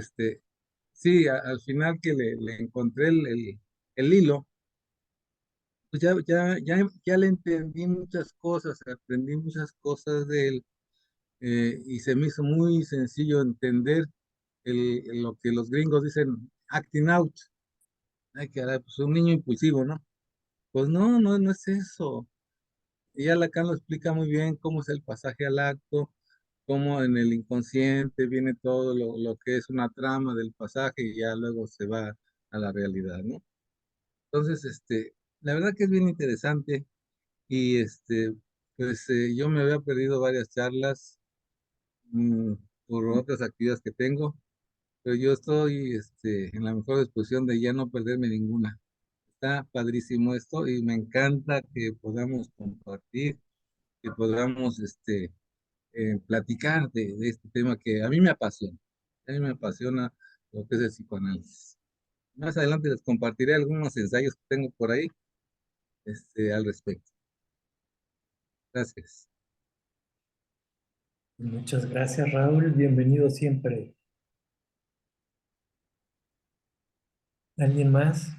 Speaker 8: sí, al final que le encontré el hilo, pues ya le entendí muchas cosas, aprendí muchas cosas de él y se me hizo muy sencillo entender lo que los gringos dicen acting out. Ay, caray, pues un niño impulsivo, ¿no? Pues no es eso. Y ya Lacan lo explica muy bien cómo es el pasaje al acto, cómo en el inconsciente viene todo lo que es una trama del pasaje y ya luego se va a la realidad, ¿no? Entonces, la verdad que es bien interesante y pues yo me había perdido varias charlas mm, por otras actividades que tengo, pero yo estoy en la mejor disposición de ya no perderme ninguna. Está padrísimo esto y me encanta que podamos compartir, que podamos platicar de este tema que a mí me apasiona. A mí me apasiona lo que es el psicoanálisis. Más adelante les compartiré algunos ensayos que tengo por ahí al respecto. Gracias.
Speaker 1: Muchas gracias, Raúl. Bienvenido siempre. ¿Alguien más?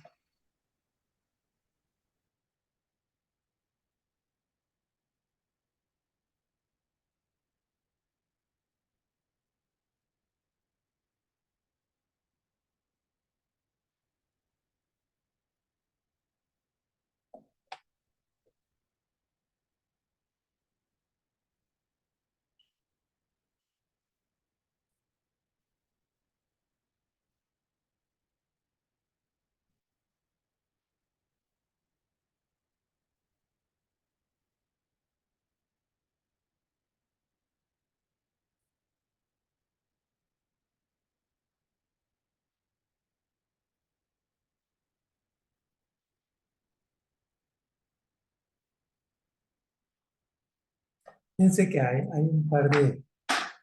Speaker 1: Fíjense que hay un par de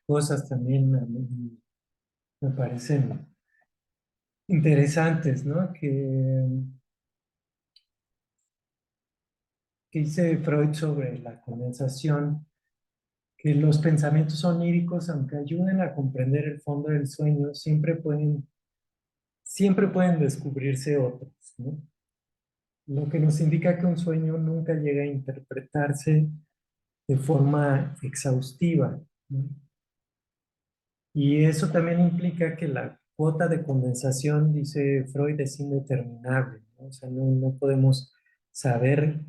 Speaker 1: cosas también a mí me parecen interesantes, ¿no? Que dice Freud sobre la condensación, que los pensamientos oníricos, aunque ayuden a comprender el fondo del sueño, siempre pueden descubrirse otros, ¿no? Lo que nos indica que un sueño nunca llega a interpretarse de forma exhaustiva, ¿no? Y eso también implica que la cuota de condensación, dice Freud, es indeterminable, ¿no? O sea, no podemos saber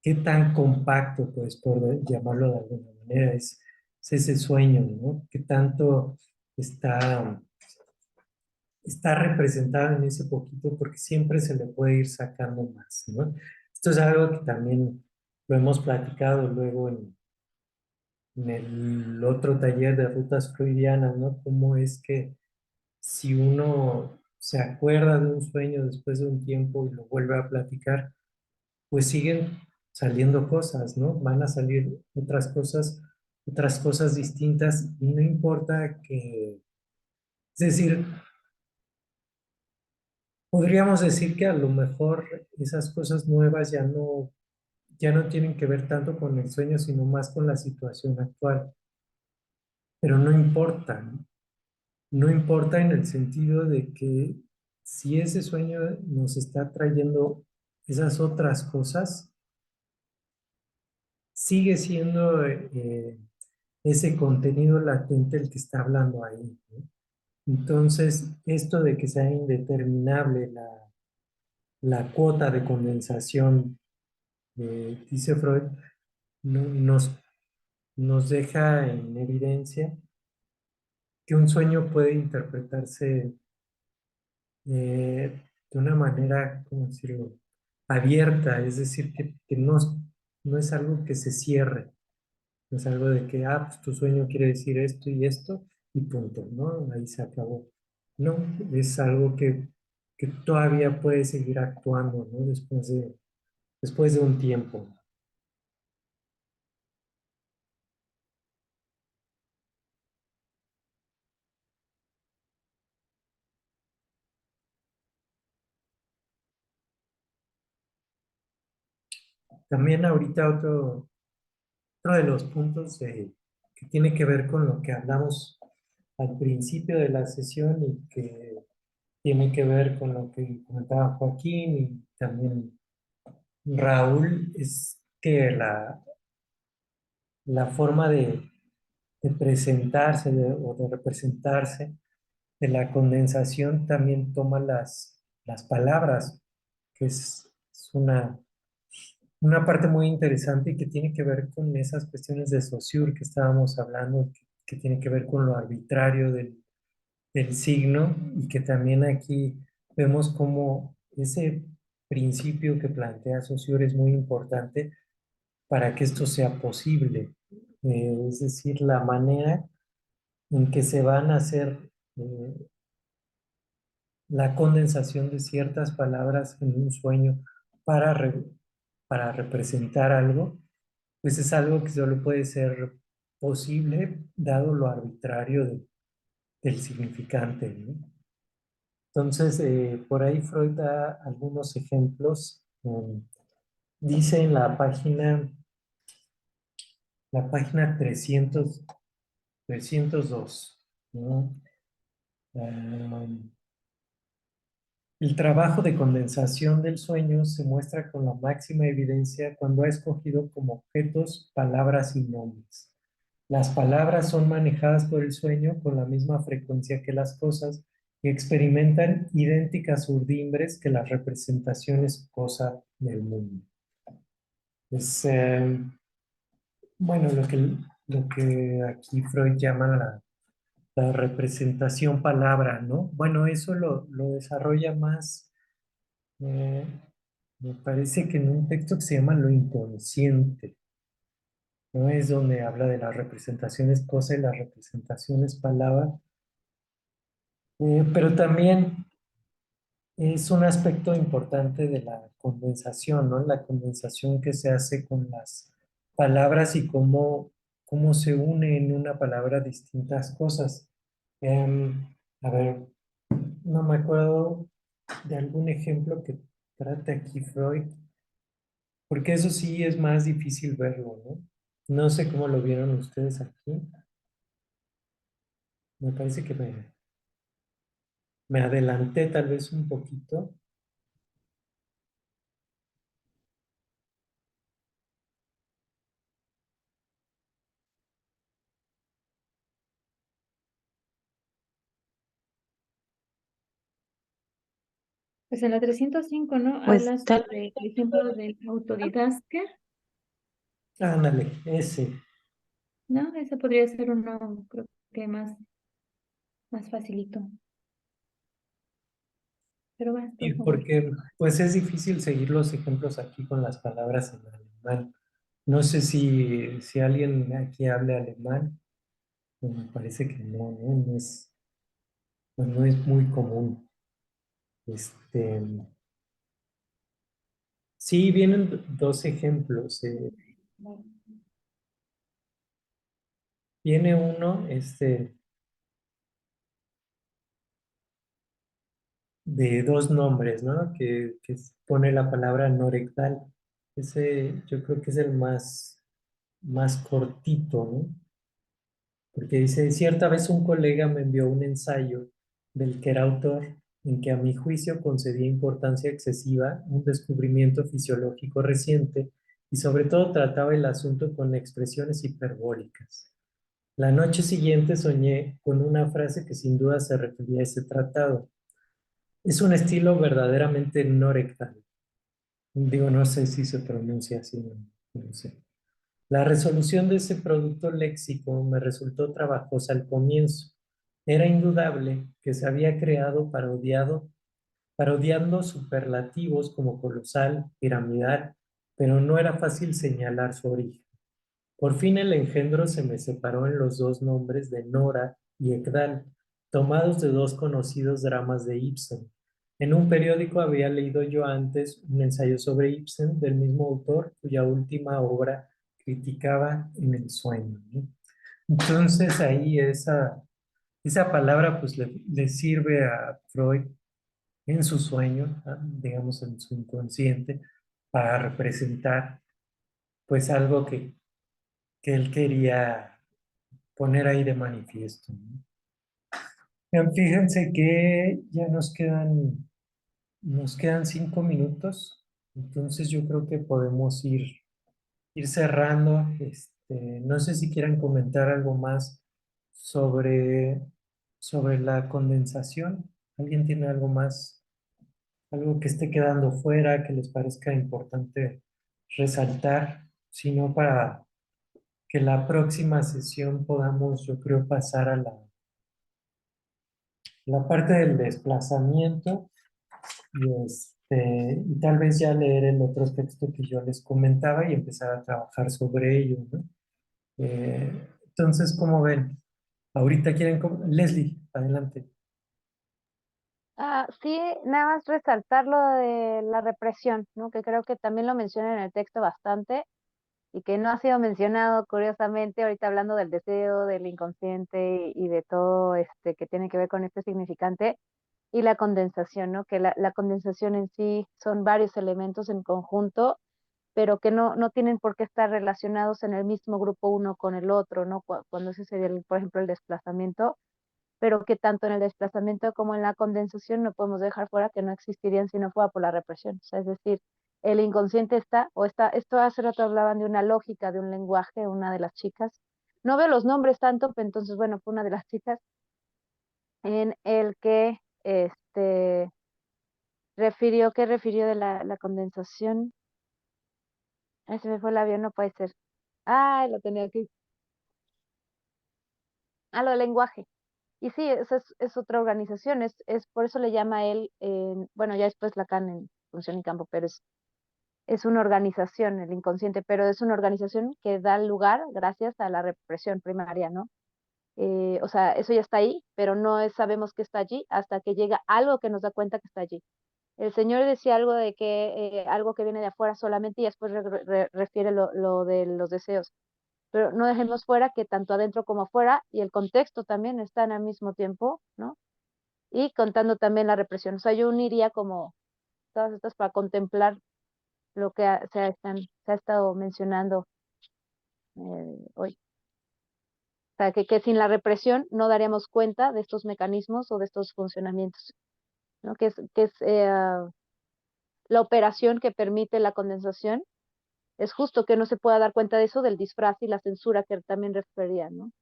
Speaker 1: qué tan compacto, pues, por llamarlo de alguna manera, es ese sueño, ¿no? Qué tanto está representado en ese poquito, porque siempre se le puede ir sacando más, ¿no? Esto es algo que también lo hemos platicado luego en el otro taller de rutas freudianas, ¿no? Cómo es que si uno se acuerda de un sueño después de un tiempo y lo vuelve a platicar, pues siguen saliendo cosas, ¿no? Van a salir otras cosas distintas y no importa es decir, podríamos decir que a lo mejor esas cosas nuevas ya no tienen que ver tanto con el sueño, sino más con la situación actual. Pero no importa, ¿no? No importa en el sentido de que si ese sueño nos está trayendo esas otras cosas, sigue siendo ese contenido latente el que está hablando ahí, ¿no? Entonces, esto de que sea indeterminable la cuota de condensación, dice Freud, nos deja en evidencia que un sueño puede interpretarse de una manera, ¿cómo decirlo?, abierta, es decir, que no es algo que se cierre, no es algo de que, pues tu sueño quiere decir esto y punto, ¿no? Ahí se acabó. No, es algo que todavía puede seguir actuando, ¿no? Después de un tiempo. También ahorita otro de los puntos que tiene que ver con lo que hablamos al principio de la sesión y que tiene que ver con lo que comentaba Joaquín y también Raúl, es que la forma de presentarse o de representarse de la condensación también toma las palabras, que es una parte muy interesante y que tiene que ver con esas cuestiones de Saussure que estábamos hablando, que tiene que ver con lo arbitrario del signo y que también aquí vemos como ese principio que plantea Saussure es muy importante para que esto sea posible. Es decir, la manera en que se van a hacer eh, la condensación de ciertas palabras en un sueño para, para representar algo, pues es algo que solo puede ser posible dado lo arbitrario del significante, ¿no? Entonces, por ahí Freud da algunos ejemplos. Dice en la página 302, ¿no? El trabajo de condensación del sueño se muestra con la máxima evidencia cuando ha escogido como objetos palabras y nombres. Las palabras son manejadas por el sueño con la misma frecuencia que las cosas y experimentan idénticas urdimbres que las representaciones cosa del mundo. Es, bueno, lo que aquí Freud llama la representación palabra, ¿no? Bueno, eso lo desarrolla más, eh, me parece que en un texto que se llama Lo inconsciente, ¿no? Es donde habla de las representaciones cosa y las representaciones palabra, pero también es un aspecto importante de la condensación, ¿no? La condensación que se hace palabras y cómo se une en una palabra distintas cosas. A ver, no me acuerdo de algún ejemplo que trate aquí Freud, porque eso sí es más difícil verlo, ¿no? No sé cómo lo vieron ustedes aquí. Me parece que me adelanté tal vez un poquito.
Speaker 6: Pues en la 305, ¿no?
Speaker 5: Pues
Speaker 6: Habla
Speaker 5: tal
Speaker 6: sobre el ejemplo del autodidacta,
Speaker 1: Ándale, ese.
Speaker 6: ¿no? Ese podría ser uno, creo que más facilito. Pero va,
Speaker 1: Y
Speaker 6: por favor.
Speaker 1: porque pues es difícil seguir los ejemplos aquí con las palabras en alemán. No sé si alguien aquí hable alemán, pues me parece que no, ¿no? No es muy común. Este, sí, vienen dos ejemplos. Viene uno, de dos nombres, ¿no? Que pone la palabra norectal. Ese yo creo que es el más cortito, ¿no? Porque dice, cierta vez un colega me envió un ensayo del que era autor, en que a mi juicio concedía importancia excesiva, un descubrimiento fisiológico reciente, y sobre todo trataba el asunto con expresiones hiperbólicas. La noche siguiente soñé con una frase que sin duda se refería a ese tratado. Es un estilo verdaderamente no rectal. Digo, no sé si se pronuncia así, no sé. La resolución de ese producto léxico me resultó trabajosa al comienzo. Era indudable que se había creado parodiando superlativos como colosal, piramidal, pero no era fácil señalar su origen. Por fin el engendro se me separó en los dos nombres de Nora y Ekdal, tomados de dos conocidos dramas de Ibsen. En un periódico había leído yo antes un ensayo sobre Ibsen del mismo autor, cuya última obra criticaba en el sueño, ¿no? Entonces ahí esa palabra pues le sirve a Freud en su sueño, ¿no? Digamos en su inconsciente, para representar pues algo que él quería poner ahí de manifiesto, ¿no? Fíjense que ya nos quedan 5 minutos, entonces yo creo que podemos ir cerrando. No sé si quieran comentar algo más sobre, sobre la condensación. ¿Alguien tiene algo más, algo que esté quedando fuera, que les parezca importante resaltar? Si no, para que la próxima sesión podamos, yo creo, pasar a la parte del desplazamiento y tal vez ya leer el otro texto que yo les comentaba y empezar a trabajar sobre ello, ¿no? Entonces, ¿cómo ven? Ahorita quieren... Leslie, adelante.
Speaker 4: Sí, nada más resaltar lo de la represión, ¿no? Que creo que también lo menciona en el texto bastante y que no ha sido mencionado curiosamente ahorita hablando del deseo, del inconsciente y de todo que tiene que ver con este significante y la condensación, ¿no? Que la condensación en sí son varios elementos en conjunto, pero que no tienen por qué estar relacionados en el mismo grupo uno con el otro, ¿no? Cuando ese sería, por ejemplo, el desplazamiento, pero que tanto en el desplazamiento como en la condensación no podemos dejar fuera que no existirían si no fuera por la represión. O sea, es decir, el inconsciente esto hace rato hablaban de una lógica, de un lenguaje, una de las chicas. No veo los nombres tanto, pero entonces, bueno, fue una de las chicas en el que ¿qué refirió de la condensación? Ay, se me fue el avión, no puede ser. Ay, lo tenía aquí. Lo del lenguaje. Y sí, esa es otra organización, es por eso le llama a él, bueno, ya después Lacan en Función y Campo, pero es una organización, el inconsciente, pero es una organización que da lugar gracias a la represión primaria, ¿no? O sea, eso ya está ahí, pero no sabemos que está allí hasta que llega algo que nos da cuenta que está allí. El Señor decía algo de que algo que viene de afuera solamente y después refiere lo de los deseos. Pero no dejemos fuera que tanto adentro como afuera y el contexto también están al mismo tiempo, ¿no? Y contando también la represión. O sea, yo uniría como todas estas para contemplar lo que se ha estado mencionando hoy. O sea, que sin la represión no daríamos cuenta de estos mecanismos o de estos funcionamientos, ¿no? Que es la operación que permite la condensación. Es justo que no se pueda dar cuenta de eso, del disfraz y la censura que también refería, ¿no?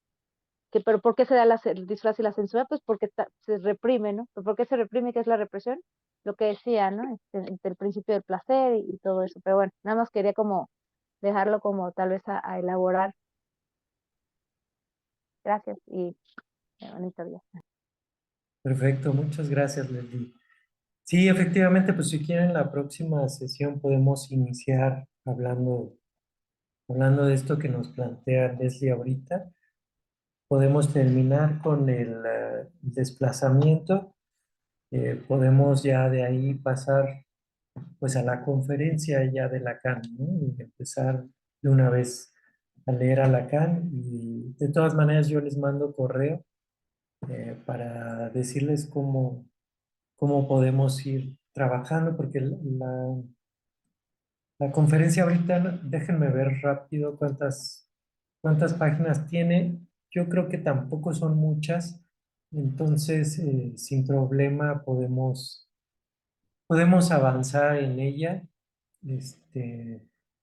Speaker 4: Pero ¿por qué se da el disfraz y la censura? Pues porque se reprime, ¿no? ¿Pero por qué se reprime? ¿Qué es la represión? Lo que decía, ¿no? El principio del placer y todo eso. Pero bueno, nada más quería como dejarlo como tal vez a elaborar. Gracias y bonito día.
Speaker 1: Perfecto, muchas gracias, Leslie. Sí, efectivamente, pues si quieren la próxima sesión podemos iniciar hablando de esto que nos plantea Leslie ahorita. Podemos terminar con el desplazamiento. Podemos ya de ahí pasar pues a la conferencia ya de Lacan, ¿no? Y empezar de una vez a leer a Lacan. Y de todas maneras yo les mando correo para decirles cómo podemos ir trabajando, porque la conferencia ahorita, déjenme ver rápido cuántas páginas tiene. Yo creo que tampoco son muchas, entonces sin problema podemos avanzar en ella.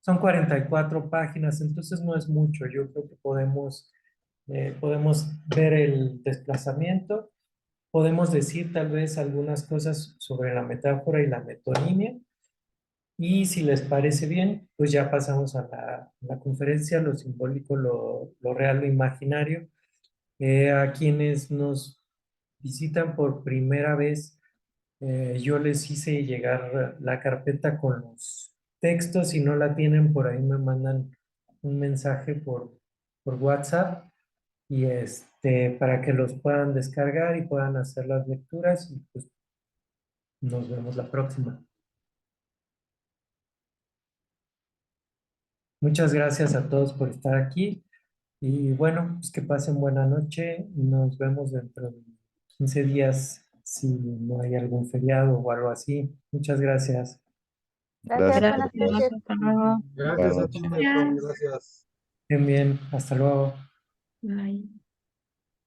Speaker 1: Son 44 páginas, entonces no es mucho. Yo creo que podemos ver el desplazamiento, podemos decir tal vez algunas cosas sobre la metáfora y la metonimia. Y si les parece bien, pues ya pasamos a la conferencia, lo simbólico, lo real, lo imaginario. A quienes nos visitan por primera vez, yo les hice llegar la carpeta con los textos. Si no la tienen, por ahí me mandan un mensaje por WhatsApp y para que los puedan descargar y puedan hacer las lecturas. Y pues nos vemos la próxima. Muchas gracias a todos por estar aquí y bueno, pues que pasen buena noche. Nos vemos dentro de 15 días si no hay algún feriado o algo así. Muchas gracias.
Speaker 4: Gracias,
Speaker 3: Gracias.
Speaker 4: buenas noches.
Speaker 6: Hasta luego.
Speaker 8: Gracias a
Speaker 3: Buenas
Speaker 8: ti,
Speaker 3: noches.
Speaker 8: Milton,
Speaker 6: Gracias.
Speaker 8: gracias.
Speaker 1: Bien, bien. Hasta luego.
Speaker 6: Bye.